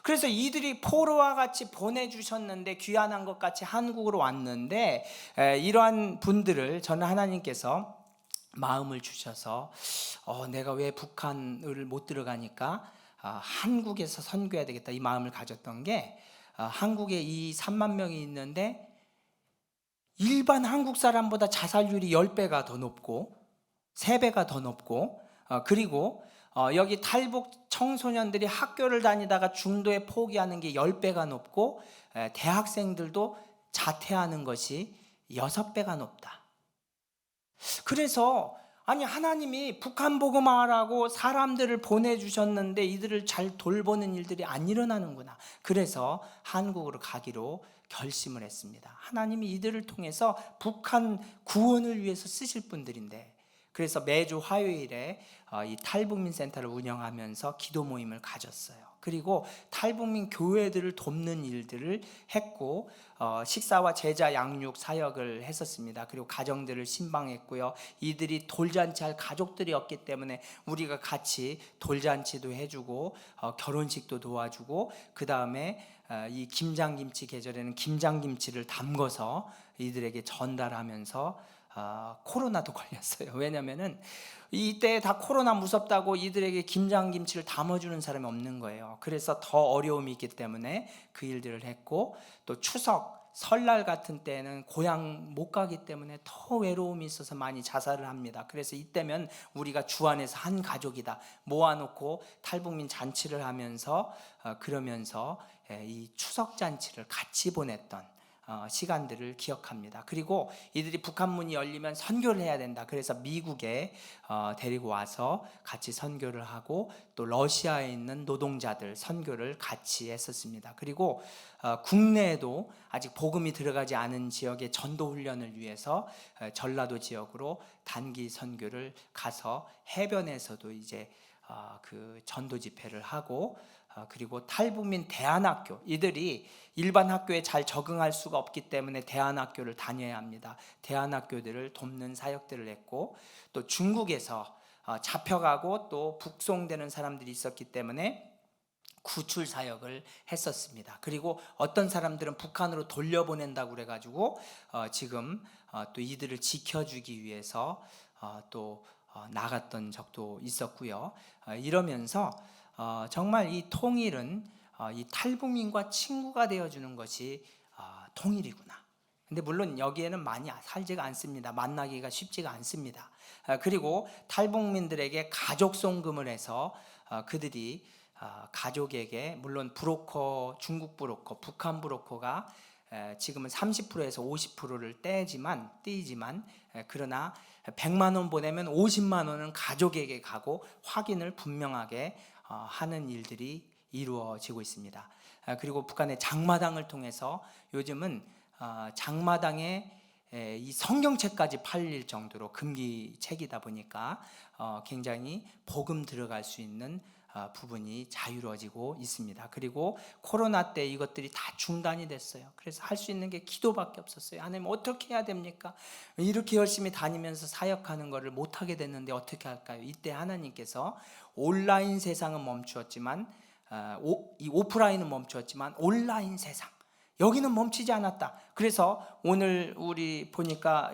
그래서 이들이 포로와 같이 보내주셨는데, 귀환한 것 같이 한국으로 왔는데, 이러한 분들을 저는 하나님께서 마음을 주셔서 내가 왜 북한을 못 들어가니까 한국에서 선교해야 되겠다, 이 마음을 가졌던 게, 한국에 이 3만 명이 있는데 일반 한국 사람보다 자살률이 10배가 더 높고 3배가 더 높고, 그리고 여기 탈북 청소년들이 학교를 다니다가 중도에 포기하는 게 10배가 높고, 대학생들도 자퇴하는 것이 6배가 높다. 그래서 아니, 하나님이 북한 복음화라고 사람들을 보내주셨는데 이들을 잘 돌보는 일들이 안 일어나는구나. 그래서 한국으로 가기로 결심을 했습니다. 하나님이 이들을 통해서 북한 구원을 위해서 쓰실 분들인데, 그래서 매주 화요일에 이 탈북민 센터를 운영하면서 기도 모임을 가졌어요. 그리고 탈북민 교회들을 돕는 일들을 했고, 식사와 제자 양육 사역을 했었습니다. 그리고 가정들을 신방했고요. 이들이 돌잔치할 가족들이 없기 때문에 우리가 같이 돌잔치도 해주고 결혼식도 도와주고, 그 다음에 이 김장김치 계절에는 김장김치를 담궈서 이들에게 전달하면서 코로나도 걸렸어요. 왜냐면은 이때 다 코로나 무섭다고 이들에게 김장김치를 담아주는 사람이 없는 거예요. 그래서 더 어려움이 있기 때문에 그 일들을 했고, 또 추석, 설날 같은 때는 고향 못 가기 때문에 더 외로움이 있어서 많이 자살을 합니다. 그래서 이때면 우리가 주 안에서 한 가족이다 모아놓고 탈북민 잔치를 하면서 그러면서 이 추석 잔치를 같이 보냈던 시간들을 기억합니다. 그리고 이들이 북한 문이 열리면 선교를 해야 된다. 그래서 미국에 데리고 와서 같이 선교를 하고, 또 러시아에 있는 노동자들 선교를 같이 했었습니다. 그리고 국내에도 아직 복음이 들어가지 않은 지역의 전도 훈련을 위해서 전라도 지역으로 단기 선교를 가서 해변에서도 이제 그 전도 집회를 하고, 그리고 탈북민 대안학교, 이들이 일반 학교에 잘 적응할 수가 없기 때문에 대안학교를 다녀야 합니다. 대안학교들을 돕는 사역들을 했고, 또 중국에서 잡혀가고 또 북송되는 사람들이 있었기 때문에 구출 사역을 했었습니다. 그리고 어떤 사람들은 북한으로 돌려보낸다고 그래가지고 지금 또 이들을 지켜주기 위해서 또 나갔던 적도 있었고요. 이러면서 정말 이 통일은 이 탈북민과 친구가 되어주는 것이 통일이구나. 근데 물론 여기에는 많이 살지가 않습니다. 만나기가 쉽지가 않습니다. 그리고 탈북민들에게 가족 송금을 해서 그들이 가족에게, 물론 브로커, 중국 브로커, 북한 브로커가 지금은 30%에서 50%를 떼지만 그러나 100만 원 보내면 50만 원은 가족에게 가고 확인을 분명하게 하는 일들이 이루어지고 있습니다. 그리고 북한의 장마당을 통해서 요즘은 장마당에 이 성경책까지 팔릴 정도로 금기책이다 보니까 굉장히 복음 들어갈 수 있는 부분이 자유로워지고 있습니다. 그리고 코로나 때 이것들이 다 중단이 됐어요. 그래서 할 수 있는 게 기도밖에 없었어요. 하나님 어떻게 해야 됩니까? 이렇게 열심히 다니면서 사역하는 것을 못하게 됐는데 어떻게 할까요? 이때 하나님께서 온라인 세상은 멈추었지만 이 오프라인은 멈추었지만 온라인 세상 여기는 멈추지 않았다. 그래서 오늘 우리 보니까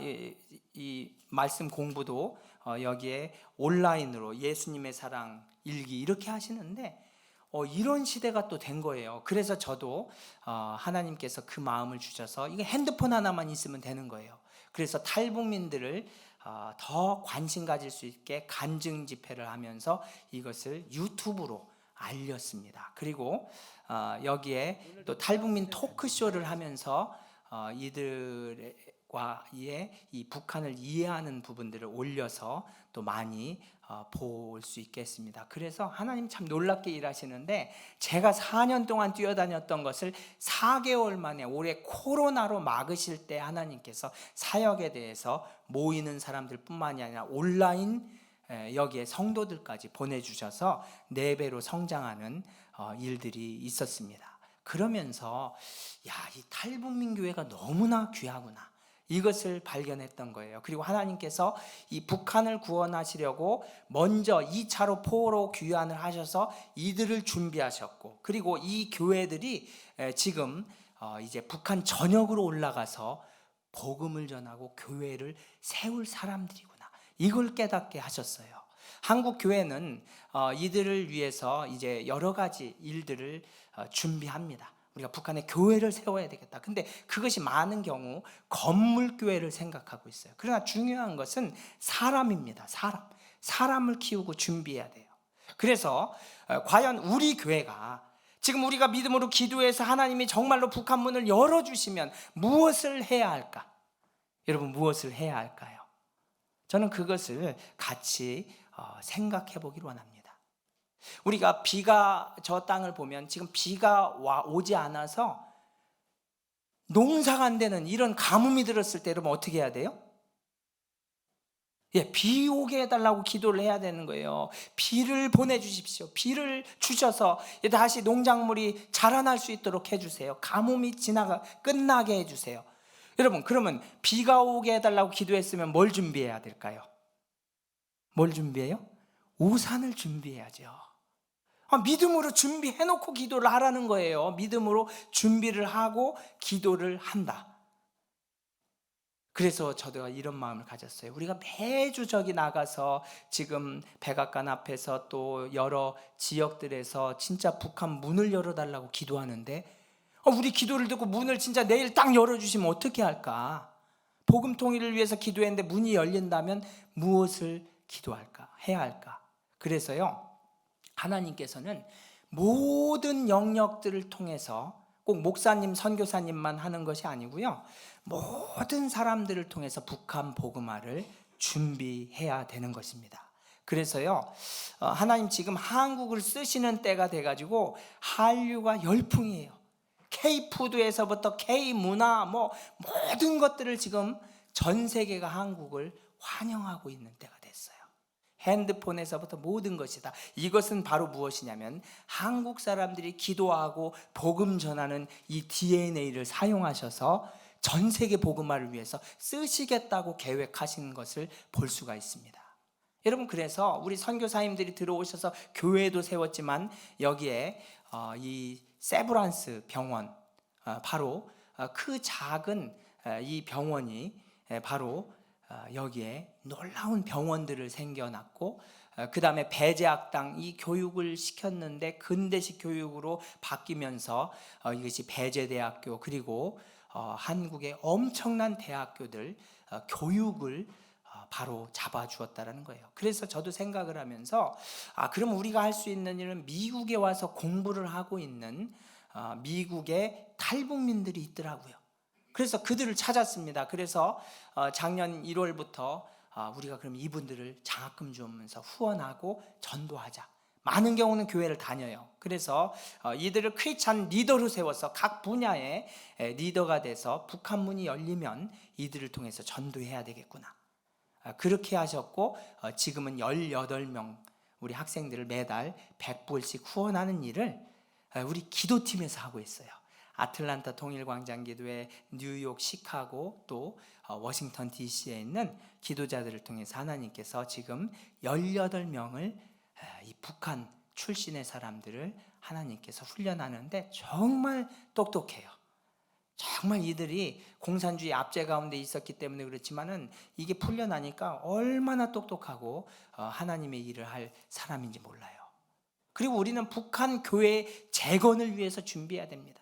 이 말씀 공부도 여기에 온라인으로 예수님의 사랑 일기 이렇게 하시는데 이런 시대가 또 된 거예요. 그래서 저도 하나님께서 그 마음을 주셔서 이게 핸드폰 하나만 있으면 되는 거예요. 그래서 탈북민들을 더 관심 가질 수 있게 간증 집회를 하면서 이것을 유튜브로 알렸습니다. 그리고 여기에 또 탈북민 토크쇼를 하면서 이들과의 이 북한을 이해하는 부분들을 올려서 또 많이 볼 수 있겠습니다. 그래서 하나님 참 놀랍게 일하시는데 제가 4년 동안 뛰어다녔던 것을 4개월 만에 올해 코로나로 막으실 때 하나님께서 사역에 대해서 모이는 사람들뿐만이 아니라 온라인 여기에 성도들까지 보내주셔서 4배로 성장하는 일들이 있었습니다. 그러면서 이 탈북민 교회가 너무나 귀하구나 이것을 발견했던 거예요. 그리고 하나님께서 이 북한을 구원하시려고 먼저 2차로 포로 귀환을 하셔서 이들을 준비하셨고, 그리고 이 교회들이 지금 이제 북한 전역으로 올라가서 복음을 전하고 교회를 세울 사람들이구나 이걸 깨닫게 하셨어요. 한국 교회는 이들을 위해서 이제 여러 가지 일들을 준비합니다. 우리가 북한에 교회를 세워야 되겠다. 근데 그것이 많은 경우 건물 교회를 생각하고 있어요. 그러나 중요한 것은 사람입니다. 사람을 키우고 준비해야 돼요. 그래서 과연 우리 교회가 지금 우리가 믿음으로 기도해서 하나님이 정말로 북한 문을 열어주시면 무엇을 해야 할까? 여러분 무엇을 해야 할까요? 저는 그것을 같이 생각해 보기를 원합니다. 우리가 비가 저 땅을 보면 지금 비가 오지 않아서 농사가 안 되는 이런 가뭄이 들었을 때 여러분 어떻게 해야 돼요? 비 오게 해달라고 기도를 해야 되는 거예요. 비를 보내주십시오. 비를 주셔서 다시 농작물이 자라날 수 있도록 해주세요. 가뭄이 끝나게 해주세요. 여러분 그러면 비가 오게 해달라고 기도했으면 뭘 준비해야 될까요? 뭘 준비해요? 우산을 준비해야죠. 믿음으로 준비해놓고 기도를 하라는 거예요. 믿음으로 준비를 하고 기도를 한다. 그래서 저도 이런 마음을 가졌어요. 우리가 매주 저기 나가서 지금 백악관 앞에서 또 여러 지역들에서 진짜 북한 문을 열어달라고 기도하는데 우리 기도를 듣고 문을 진짜 내일 딱 열어주시면 어떻게 할까? 복음 통일을 위해서 기도했는데 문이 열린다면 무엇을 기도할까? 해야 할까? 그래서요 하나님께서는 모든 영역들을 통해서 꼭 목사님, 선교사님만 하는 것이 아니고요 모든 사람들을 통해서 북한 복음화를 준비해야 되는 것입니다. 그래서요 하나님 지금 한국을 쓰시는 때가 돼가지고 한류가 열풍이에요. K푸드에서부터 K문화 모든 것들을 지금 전 세계가 한국을 환영하고 있는 때가 됐어요. 핸드폰에서부터 모든 것이다. 이것은 바로 무엇이냐면 한국 사람들이 기도하고 복음 전하는 이 DNA를 사용하셔서 전 세계 복음화를 위해서 쓰시겠다고 계획하신 것을 볼 수가 있습니다. 여러분 그래서 우리 선교사님들이 들어오셔서 교회도 세웠지만 여기에 이 세브란스 병원 바로 그 작은 이 병원이 바로 여기에 놀라운 병원들을 생겨났고 그 다음에 배제학당 이 교육을 시켰는데 근대식 교육으로 바뀌면서 이것이 배제대학교 그리고 한국의 엄청난 대학교들 교육을 바로 잡아주었다라는 거예요. 그래서 저도 생각을 하면서 그럼 우리가 할 수 있는 일은 미국에 와서 공부를 하고 있는 미국의 탈북민들이 있더라고요. 그래서 그들을 찾았습니다. 그래서 작년 1월부터 우리가 그럼 이분들을 장학금 주면서 후원하고 전도하자. 많은 경우는 교회를 다녀요. 그래서 이들을 크리스찬 리더로 세워서 각 분야의 리더가 돼서 북한 문이 열리면 이들을 통해서 전도해야 되겠구나. 그렇게 하셨고 지금은 18명 우리 학생들을 매달 100불씩 후원하는 일을 우리 기도팀에서 하고 있어요. 아틀란타 통일광장기도회, 뉴욕, 시카고, 또 워싱턴 DC에 있는 기도자들을 통해서 하나님께서 지금 18명을 이 북한 출신의 사람들을 하나님께서 훈련하는데 정말 똑똑해요. 정말 이들이 공산주의 압제 가운데 있었기 때문에 그렇지만은 이게 풀려나니까 얼마나 똑똑하고 하나님의 일을 할 사람인지 몰라요. 그리고 우리는 북한 교회 재건을 위해서 준비해야 됩니다.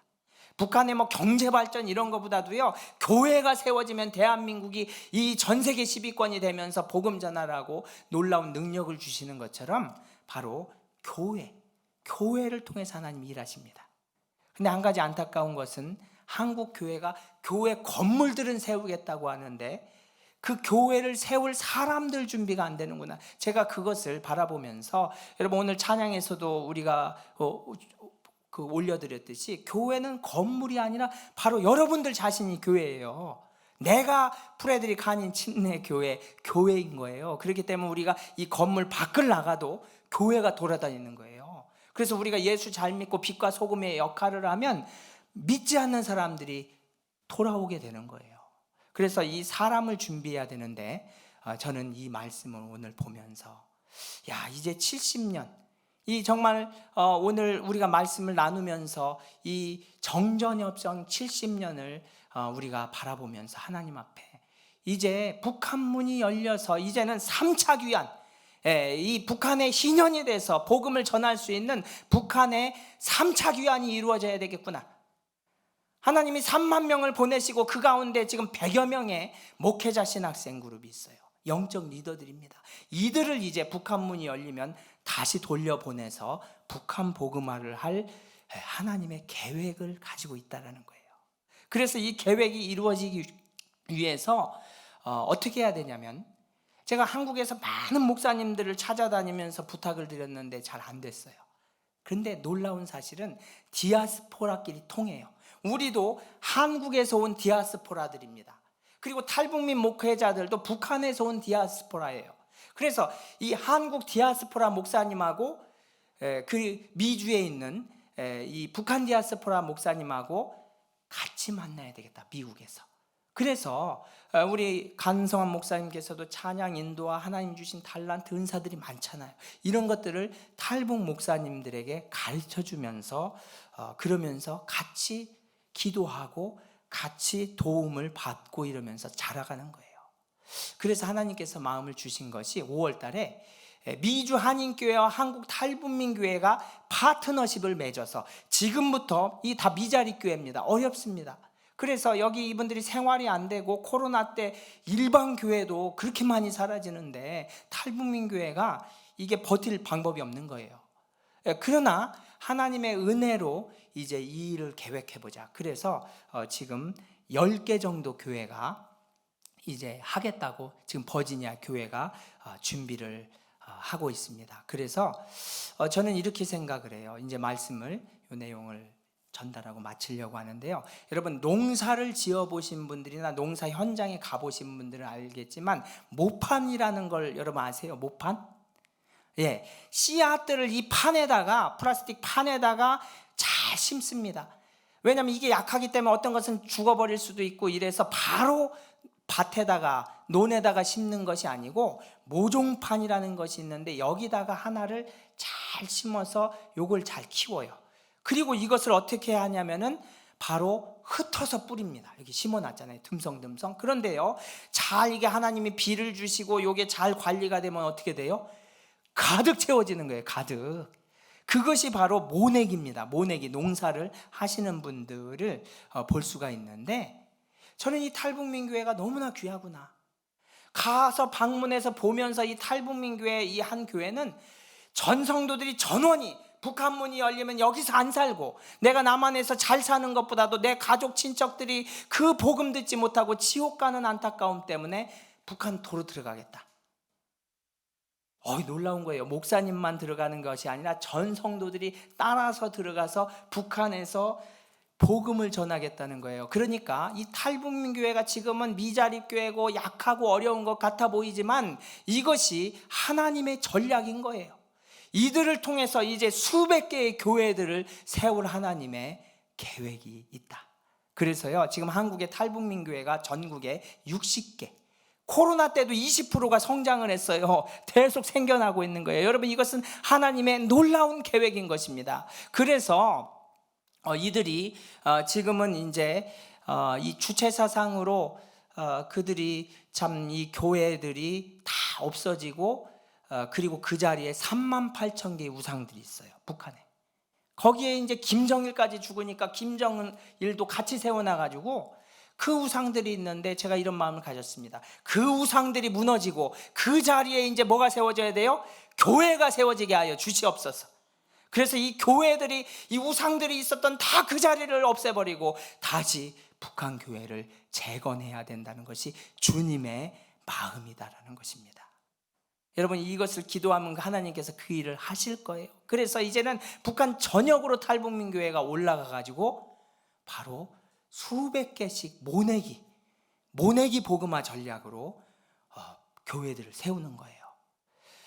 북한의 뭐 경제 발전 이런 것보다도요, 교회가 세워지면 대한민국이 이 전 세계 10위권이 되면서 복음 전하라고 놀라운 능력을 주시는 것처럼 바로 교회를 통해서 하나님이 일하십니다. 근데 한 가지 안타까운 것은 한국 교회가 교회 건물들은 세우겠다고 하는데 그 교회를 세울 사람들 준비가 안 되는구나. 제가 그것을 바라보면서 여러분 오늘 찬양에서도 우리가 올려드렸듯이 교회는 건물이 아니라 바로 여러분들 자신이 교회예요. 내가 프레드릭 한인 침례 교회인 거예요. 그렇기 때문에 우리가 이 건물 밖을 나가도 교회가 돌아다니는 거예요. 그래서 우리가 예수 잘 믿고 빛과 소금의 역할을 하면 믿지 않는 사람들이 돌아오게 되는 거예요. 그래서 이 사람을 준비해야 되는데 저는 이 말씀을 오늘 보면서 이제 70년 이 정말 오늘 우리가 말씀을 나누면서 이 정전협정 70년을 우리가 바라보면서 하나님 앞에 이제 북한문이 열려서 이제는 3차 귀환, 이 북한의 희년이 돼서 복음을 전할 수 있는 북한의 3차 귀환이 이루어져야 되겠구나. 하나님이 3만 명을 보내시고 그 가운데 지금 100여 명의 목회자 신학생 그룹이 있어요. 영적 리더들입니다. 이들을 이제 북한문이 열리면 다시 돌려보내서 북한 복음화를 할 하나님의 계획을 가지고 있다는 거예요. 그래서 이 계획이 이루어지기 위해서 어떻게 해야 되냐면, 제가 한국에서 많은 목사님들을 찾아다니면서 부탁을 드렸는데 잘 안 됐어요. 그런데 놀라운 사실은 디아스포라끼리 통해요. 우리도 한국에서 온 디아스포라들입니다. 그리고 탈북민 목회자들도 북한에서 온 디아스포라예요. 그래서 이 한국 디아스포라 목사님하고 그 미주에 있는 이 북한 디아스포라 목사님하고 같이 만나야 되겠다, 미국에서. 그래서 우리 간성환 목사님께서도 찬양 인도와 하나님 주신 달란트 은사들이 많잖아요. 이런 것들을 탈북 목사님들에게 가르쳐주면서 그러면서 같이 기도하고 같이 도움을 받고 이러면서 자라가는 거예요. 그래서 하나님께서 마음을 주신 것이 5월 달에 미주 한인교회와 한국 탈북민교회가 파트너십을 맺어서 지금부터 이 다 미자리 교회입니다. 어렵습니다. 그래서 여기 이분들이 생활이 안 되고 코로나 때 일반 교회도 그렇게 많이 사라지는데 탈북민교회가 이게 버틸 방법이 없는 거예요. 그러나 하나님의 은혜로 이제 이 일을 계획해보자. 그래서 지금 10개 정도 교회가 이제 하겠다고 지금 버지니아 교회가 준비를 하고 있습니다. 그래서 저는 이렇게 생각을 해요. 이제 말씀을, 이 내용을 전달하고 마치려고 하는데요. 여러분 농사를 지어보신 분들이나 농사 현장에 가보신 분들은 알겠지만 모판이라는 걸 여러분 아세요? 모판? 씨앗들을 이 판에다가, 플라스틱 판에다가 잘 심습니다. 왜냐하면 이게 약하기 때문에 어떤 것은 죽어버릴 수도 있고 이래서 바로 밭에다가 논에다가 심는 것이 아니고 모종판이라는 것이 있는데 여기다가 하나를 잘 심어서 요걸 잘 키워요. 그리고 이것을 어떻게 하냐면은 바로 흩어서 뿌립니다. 여기 심어놨잖아요, 듬성듬성. 그런데요, 잘 이게 하나님이 비를 주시고 요게 잘 관리가 되면 어떻게 돼요? 가득 채워지는 거예요. 가득. 그것이 바로 모내기입니다. 모내기. 농사를 하시는 분들을 볼 수가 있는데, 저는 이 탈북민교회가 너무나 귀하구나. 가서 방문해서 보면서 이 탈북민교회 이 한 교회는 전 성도들이 전원이 북한문이 열리면 여기서 안 살고 내가 남한에서 잘 사는 것보다도 내 가족 친척들이 그 복음 듣지 못하고 지옥 가는 안타까움 때문에 북한 도로 들어가겠다. 놀라운 거예요. 목사님만 들어가는 것이 아니라 전 성도들이 따라서 들어가서 북한에서 복음을 전하겠다는 거예요. 그러니까 이 탈북민교회가 지금은 미자립교회고 약하고 어려운 것 같아 보이지만 이것이 하나님의 전략인 거예요. 이들을 통해서 이제 수백 개의 교회들을 세울 하나님의 계획이 있다. 그래서요, 지금 한국의 탈북민교회가 전국에 60개, 코로나 때도 20%가 성장을 했어요. 계속 생겨나고 있는 거예요. 여러분, 이것은 하나님의 놀라운 계획인 것입니다. 그래서 이들이 지금은 이제 이 주체사상으로 그들이 참 이 교회들이 다 없어지고, 그리고 그 자리에 38,000개의 우상들이 있어요, 북한에. 거기에 이제 김정일까지 죽으니까 김정일도 같이 세워놔가지고 그 우상들이 있는데, 제가 이런 마음을 가졌습니다. 그 우상들이 무너지고 그 자리에 이제 뭐가 세워져야 돼요? 교회가 세워지게 하여 주시옵소서. 그래서 이 교회들이, 이 우상들이 있었던 다 그 자리를 없애버리고 다시 북한 교회를 재건해야 된다는 것이 주님의 마음이다라는 것입니다. 여러분, 이것을 기도하면 하나님께서 그 일을 하실 거예요. 그래서 이제는 북한 전역으로 탈북민 교회가 올라가 가지고 바로 수백 개씩 모내기 복음화 전략으로 교회들을 세우는 거예요.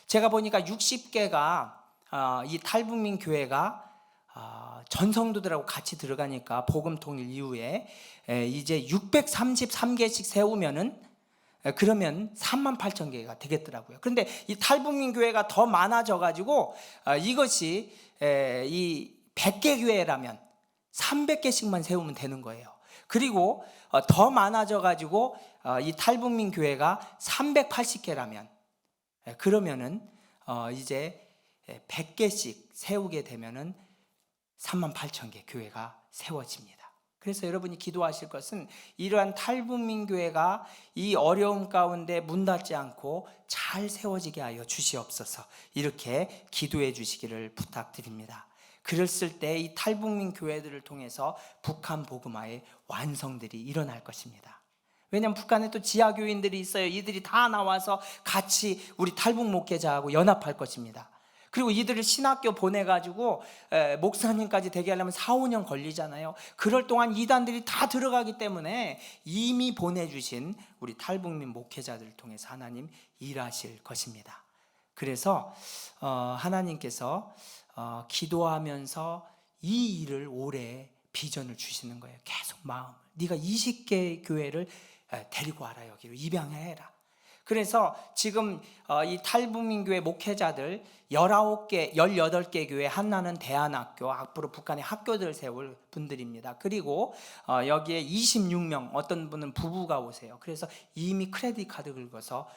제가 보니까 60개가 이 탈북민 교회가 전 성도들하고 같이 들어가니까 복음 통일 이후에 이제 633개씩 세우면은, 그러면 38,000개가 되겠더라고요. 그런데 이 탈북민 교회가 더 많아져 가지고 이것이 이 100개 교회라면 300개씩만 세우면 되는 거예요. 그리고 더 많아져 가지고 이 탈북민 교회가 380개라면, 그러면은 이제 100개씩 세우게 되면은 38,000개 교회가 세워집니다. 그래서 여러분이 기도하실 것은 이러한 탈북민 교회가 이 어려움 가운데 문 닫지 않고 잘 세워지게 하여 주시옵소서, 이렇게 기도해 주시기를 부탁드립니다. 그랬을 때 이 탈북민 교회들을 통해서 북한 복음화의 완성들이 일어날 것입니다. 왜냐하면 북한에 또 지하교인들이 있어요. 이들이 다 나와서 같이 우리 탈북 목회자하고 연합할 것입니다. 그리고 이들을 신학교 보내가지고 목사님까지 되게 하려면 4, 5년 걸리잖아요. 그럴 동안 이단들이 다 들어가기 때문에 이미 보내주신 우리 탈북민 목회자들을 통해서 하나님 일하실 것입니다. 그래서 하나님께서 기도하면서 이 일을 올해 비전을 주시는 거예요. 계속 마음을, 네가 20개의 교회를 데리고 와라, 여기로 입양해라. 그래서 지금 이 탈북민 교회 목회자들 19개, 18개 교회, 하나는 대안학교, 앞으로 북한의 학교들을 세울 분들입니다. 그리고 여기에 26명, 어떤 분은 부부가 오세요. 그래서 이미 크레딧 카드 긁어서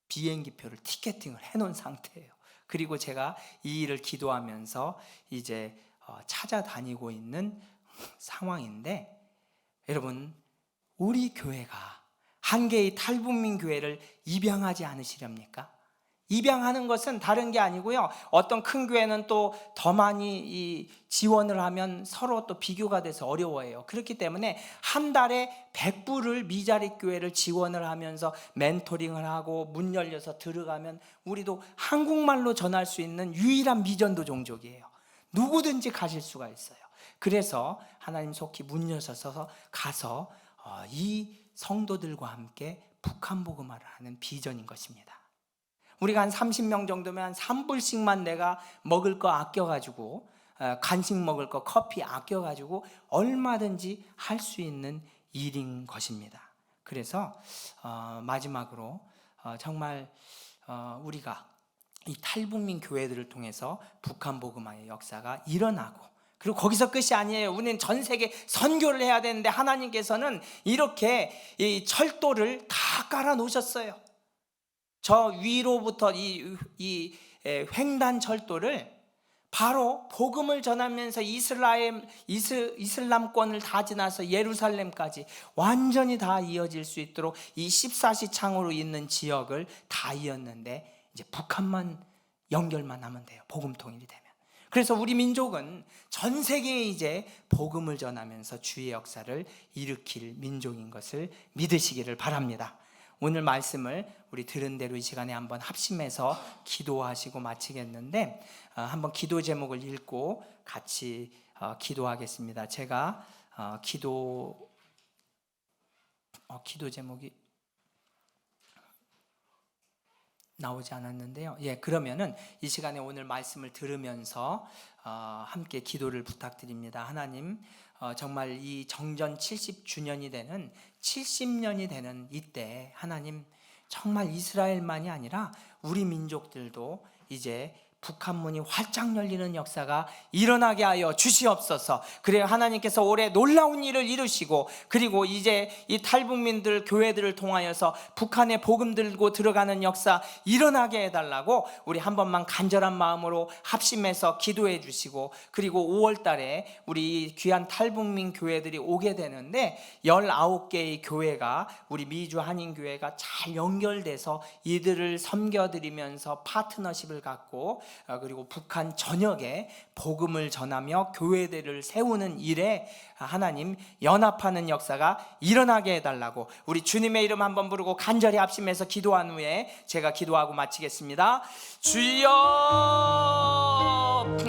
비행기표를 티켓팅을 해놓은 상태예요. 그리고 제가 이 일을 기도하면서 이제 찾아다니고 있는 상황인데, 여러분, 우리 교회가 한 개의 탈북민 교회를 입양하지 않으시렵니까? 입양하는 것은 다른 게 아니고요, 어떤 큰 교회는 또 더 많이 이 지원을 하면 서로 또 비교가 돼서 어려워해요. 그렇기 때문에 한 달에 100불을 미자립 교회를 지원을 하면서 멘토링을 하고 문 열려서 들어가면 우리도 한국말로 전할 수 있는 유일한 미전도 종족이에요. 누구든지 가실 수가 있어요. 그래서 하나님 속히 문 여셔서 가서 이 성도들과 함께 북한 복음화를 하는 비전인 것입니다. 우리가 한 30명 정도면 한 3불씩만 내가 먹을 거 아껴가지고, 간식 먹을 거, 커피 아껴가지고 얼마든지 할 수 있는 일인 것입니다. 그래서 마지막으로 정말 우리가 이 탈북민 교회들을 통해서 북한 복음화의 역사가 일어나고, 그리고 거기서 끝이 아니에요. 우리는 전 세계 선교를 해야 되는데 하나님께서는 이렇게 이 철도를 다 깔아 놓으셨어요. 저 위로부터 이 횡단 철도를 바로 복음을 전하면서 이슬람권을 다 지나서 예루살렘까지 완전히 다 이어질 수 있도록 이 14시 창으로 있는 지역을 다 이었는데, 이제 북한만 연결만 하면 돼요, 복음 통일이 되면. 그래서 우리 민족은 전 세계에 이제 복음을 전하면서 주의 역사를 일으킬 민족인 것을 믿으시기를 바랍니다. 오늘 말씀을 우리 들은 대로 이 시간에 한번 합심해서 기도하시고 마치겠는데, 한번 기도 제목을 읽고 같이 기도하겠습니다. 제가 기도 제목이 나오지 않았는데요. 그러면은 이 시간에 오늘 말씀을 들으면서 함께 기도를 부탁드립니다. 하나님, 정말 이 정전 70주년이 되는 70년이 되는 이때 하나님, 정말 이스라엘만이 아니라 우리 민족들도 이제 북한 문이 활짝 열리는 역사가 일어나게 하여 주시옵소서. 그래야 하나님께서 올해 놀라운 일을 이루시고, 그리고 이제 이 탈북민들 교회들을 통하여서 북한에 복음 들고 들어가는 역사 일어나게 해달라고 우리 한 번만 간절한 마음으로 합심해서 기도해 주시고, 그리고 5월 달에 우리 귀한 탈북민 교회들이 오게 되는데 19개의 교회가 우리 미주 한인교회가 잘 연결돼서 이들을 섬겨드리면서 파트너십을 갖고 그리고 북한 전역에 복음을 전하며 교회들을 세우는 일에 하나님 연합하는 역사가 일어나게 해달라고 우리 주님의 이름 한번 부르고 간절히 합심해서 기도한 후에 제가 기도하고 마치겠습니다. 주여,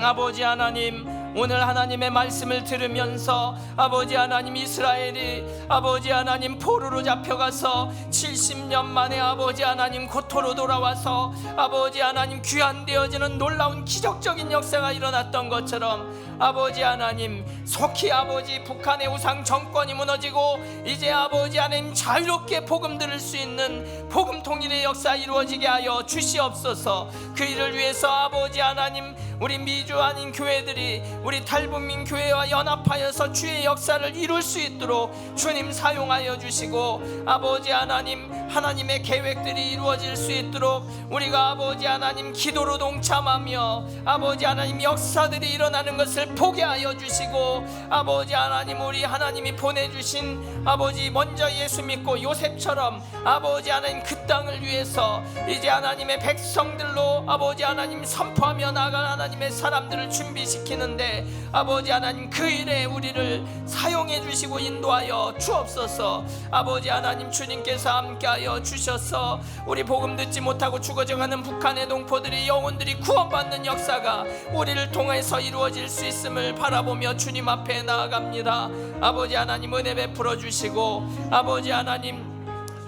아버지 하나님, 오늘 하나님의 말씀을 들으면서 아버지 하나님, 이스라엘이 아버지 하나님 포로로 잡혀가서 70년 만에 아버지 하나님 고토로 돌아와서 아버지 하나님 귀환되어지는 놀라운 기적적인 역사가 일어났던 것처럼 아버지 하나님, 속히 아버지 북한의 우상 정권이 무너지고 이제 아버지 하나님 자유롭게 복음 들을 수 있는 복음 통일의 역사 이루어지게 하여 주시옵소서. 그 일을 위해서 아버지 하나님, 우리 미주 한인 교회들이 우리 탈북민 교회와 연합하여서 주의 역사를 이룰 수 있도록 주님 사용하여 주시고, 아버지 하나님, 하나님의 계획들이 이루어질 수 있도록 우리가 아버지 하나님 기도로 동참하며 아버지 하나님 역사들이 일어나는 것을 보게 하여 주시고, 아버지 하나님, 우리 하나님이 보내주신 아버지 먼저 예수 믿고 요셉처럼 아버지 하나님 그 땅을 위해서 이제 하나님의 백성들로 아버지 하나님 선포하며 나아간 하나님의 사람들을 준비시키는데 아버지 하나님 그 일에 우리를 사용해 주시고 인도하여 주옵소서. 아버지 하나님, 주님께서 함께하여 주셔서 우리 복음 듣지 못하고 죽어져가는 북한의 동포들이, 영혼들이 구원받는 역사가 우리를 통해서 이루어질 수 있음을 바라보며 주님 앞에 나아갑니다. 아버지 하나님 은혜 베풀어 주시고, 아버지 하나님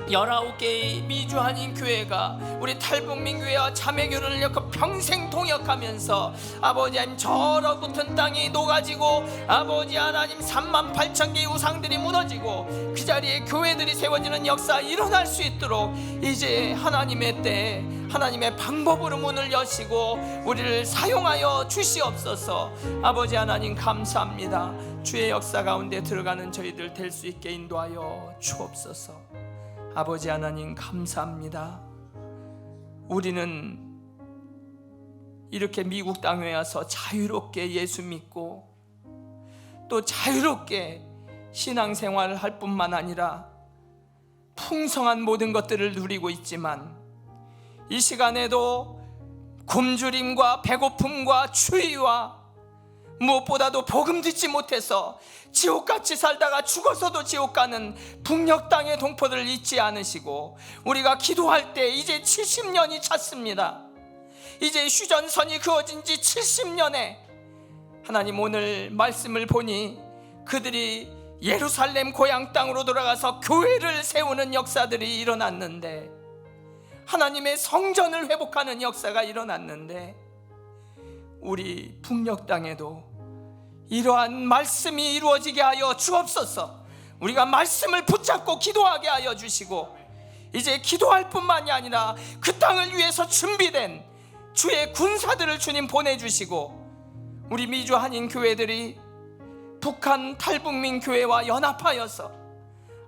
19개의 미주 한인 교회가 우리 탈북민 교회와 자매교를 엮어 평생 동역하면서 아버지 하나님 저러붙은 땅이 녹아지고 아버지 하나님 38,000개의 우상들이 무너지고 그 자리에 교회들이 세워지는 역사 일어날 수 있도록 이제 하나님의 때 하나님의 방법으로 문을 여시고 우리를 사용하여 주시옵소서. 아버지 하나님 감사합니다. 주의 역사 가운데 들어가는 저희들 될 수 있게 인도하여 주옵소서. 아버지 하나님 감사합니다. 우리는 이렇게 미국 땅에 와서 자유롭게 예수 믿고 또 자유롭게 신앙생활을 할 뿐만 아니라 풍성한 모든 것들을 누리고 있지만 이 시간에도 굶주림과 배고픔과 추위와 무엇보다도 복음 듣지 못해서 지옥같이 살다가 죽어서도 지옥 가는 북녘 땅의 동포들을 잊지 않으시고 우리가 기도할 때 이제 70년이 찼습니다. 이제 휴전선이 그어진 지 70년에 하나님 오늘 말씀을 보니 그들이 예루살렘 고향 땅으로 돌아가서 교회를 세우는 역사들이 일어났는데, 하나님의 성전을 회복하는 역사가 일어났는데, 우리 북녘 땅에도 이러한 말씀이 이루어지게 하여 주옵소서. 우리가 말씀을 붙잡고 기도하게 하여 주시고 이제 기도할 뿐만이 아니라 그 땅을 위해서 준비된 주의 군사들을 주님 보내주시고 우리 미주 한인 교회들이 북한 탈북민 교회와 연합하여서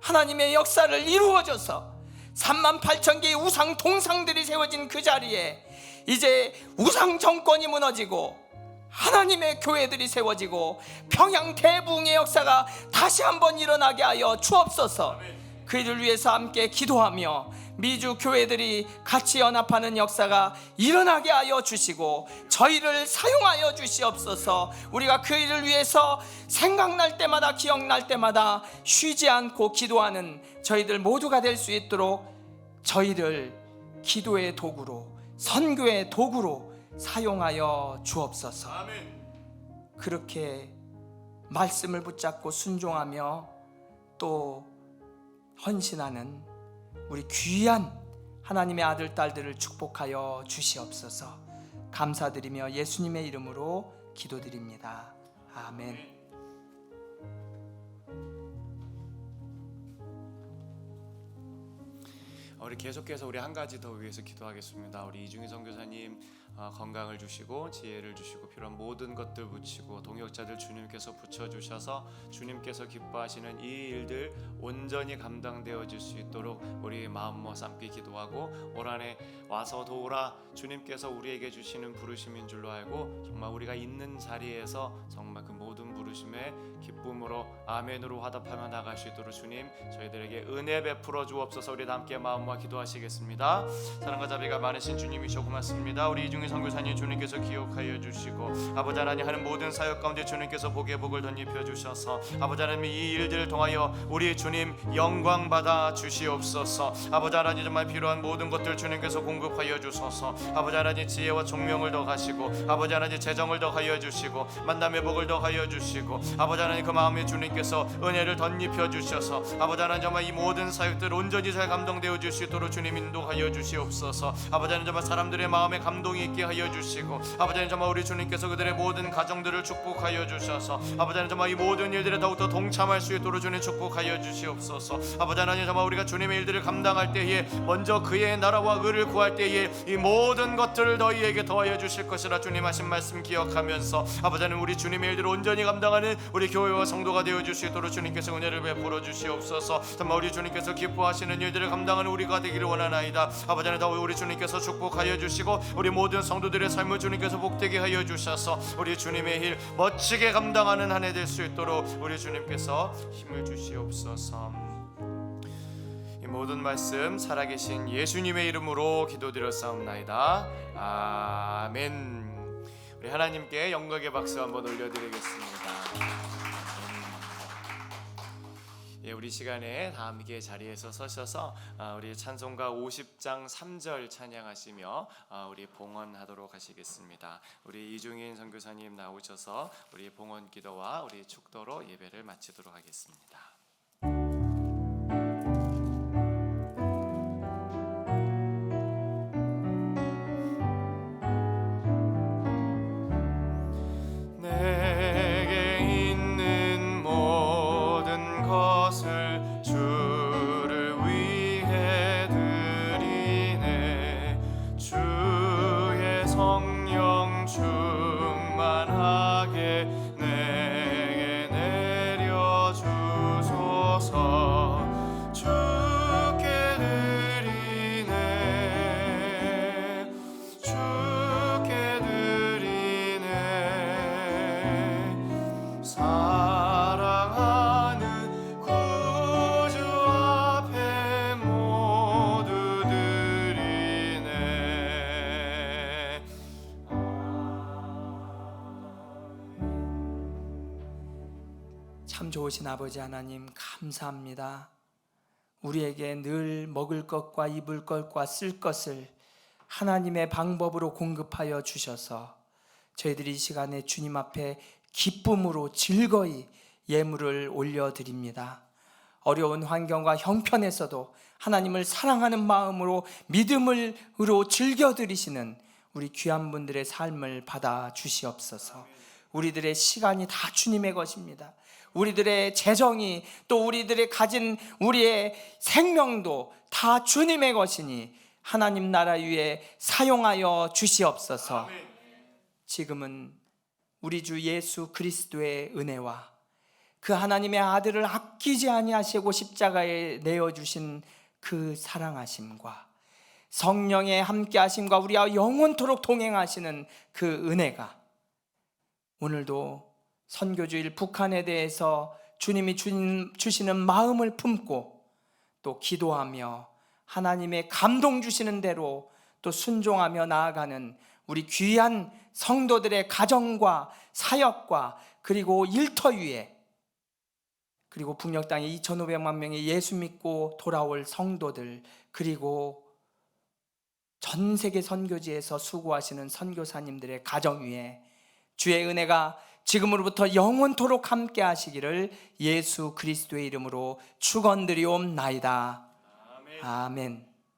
하나님의 역사를 이루어져서 38,000개의 우상 동상들이 세워진 그 자리에 이제 우상 정권이 무너지고 하나님의 교회들이 세워지고 평양 대부흥의 역사가 다시 한번 일어나게 하여 주옵소서. 그 일을 위해서 함께 기도하며 미주 교회들이 같이 연합하는 역사가 일어나게 하여 주시고 저희를 사용하여 주시옵소서. 우리가 그 일을 위해서 생각날 때마다 기억날 때마다 쉬지 않고 기도하는 저희들 모두가 될 수 있도록 저희를 기도의 도구로, 선교의 도구로 사용하여 주옵소서. 아멘. 그렇게 말씀을 붙잡고 순종하며 또 헌신하는 우리 귀한 하나님의 아들 딸들을 축복하여 주시옵소서. 감사드리며 예수님의 이름으로 기도드립니다. 아멘. 우리 계속해서 우리 한 가지 더 위해서 기도하겠습니다. 우리 이중희 선교사님 건강을 주시고 지혜를 주시고 필요한 모든 것들 붙이고 동역자들 주님께서 붙여주셔서 주님께서 기뻐하시는 이 일들 온전히 감당되어질 수 있도록 우리 마음 모삼기 기도하고 올 한해 와서 도우라 주님께서 우리에게 주시는 부르심인 줄로 알고 정말 우리가 있는 자리에서 정말 그 모든 부르심에 기쁨으로 아멘으로 화답하며 나갈 수 있도록 주님 저희들에게 은혜 베풀어 주옵소서. 우리 함께 마음과 기도하시겠습니다. 사랑과 자비가 많으신 주님이셔 고맙습니다. 우리 이중희 선교사님 주님께서 기억하여 주시고 아버지 하나님 하는 모든 사역 가운데 주님께서 복의 복을 덧입혀 주셔서 아버지 하나님 이 일들을 통하여 우리 주님 영광 받아 주시옵소서. 아버지 하나님 정말 필요한 모든 것들 주님께서 공급하여 주소서. 아버지 하나님 지혜와 총명을 더하시고 아버지 하나님 재정을 더하여 주시고 만남의 복을 더하여 주시고 아버지 하나님 그 마음에 주님께서 은혜를 덧입혀 주셔서 아버지 하나님 정말 이 모든 사역들 온전히 잘 감동되어 줄 수 있도록 주님 인도하여 주시옵소서. 아버지 하나님 정말 사람들의 마음에 감동이 있게 하여 주시고 아버지 하나님 정말 우리 주님께서 그들의 모든 가정들을 축복하여 주셔서 아버지 하나님 정말 이 모든 일들에 더욱더 동참할 수 있도록 주님 축복하여 주시옵소서. 아버지 하나님 정말 우리가 주님의 일들을 감당할 때에 먼저 그의 나라와 의를 구할 때에 이 모든 것들을 너희에게 더하여 주실 것이라 주님 하신 말씀 기억하면서 아버지 하나님 우리 주님의 일들을 온전히 감당하는 우리 교회와 성도가 되어 주실 수 있도록 주님께서 은혜를 베풀어 주시옵소서. 정말 우리 주님께서 기뻐하시는 일들을 감당하는 우리가 되기를 원하나이다. 아버지 하나님 우리 주님께서 축복하여 주시고 우리 모든 성도들의 삶을 주님께서 복되게 하여 주셔서 우리 주님의 일 멋지게 감당하는 한 해 될 수 있도록 우리 주님께서 힘을 주시옵소서. 이 모든 말씀 살아계신 예수님의 이름으로 기도드렸사옵나이다. 아멘. 우리 하나님께 영광의 박수 한번 올려드리겠습니다. 예, 우리 시간에 다 함께 자리에서 서셔서 우리 찬송가 50장 3절 찬양하시며 우리 봉헌하도록 하시겠습니다. 우리 이중인 선교사님 나오셔서 우리 봉헌 기도와 우리 축도로 예배를 마치도록 하겠습니다. 참 좋으신 아버지 하나님 감사합니다. 우리에게 늘 먹을 것과 입을 것과 쓸 것을 하나님의 방법으로 공급하여 주셔서 저희들이 이 시간에 주님 앞에 기쁨으로 즐거이 예물을 올려드립니다. 어려운 환경과 형편에서도 하나님을 사랑하는 마음으로 믿음으로 즐겨드리시는 우리 귀한 분들의 삶을 받아 주시옵소서. 우리들의 시간이 다 주님의 것입니다. 우리들의 재정이 또 우리들의 가진 우리의 생명도 다 주님의 것이니 하나님 나라 위에 사용하여 주시옵소서. 지금은 우리 주 예수 그리스도의 은혜와 그 하나님의 아들을 아끼지 아니하시고 십자가에 내어주신 그 사랑하심과 성령의 함께하심과 우리와 영원토록 동행하시는 그 은혜가 오늘도 선교주일 북한에 대해서 주님이 주시는 마음을 품고 또 기도하며 하나님의 감동 주시는 대로 또 순종하며 나아가는 우리 귀한 성도들의 가정과 사역과 그리고 일터 위에 그리고 북녘 땅에 2,500만 명의 예수 믿고 돌아올 성도들 그리고 전 세계 선교지에서 수고하시는 선교사님들의 가정 위에 주의 은혜가 지금으로부터 영원토록 함께 하시기를 예수 그리스도의 이름으로 축원드리옵나이다. 아멘.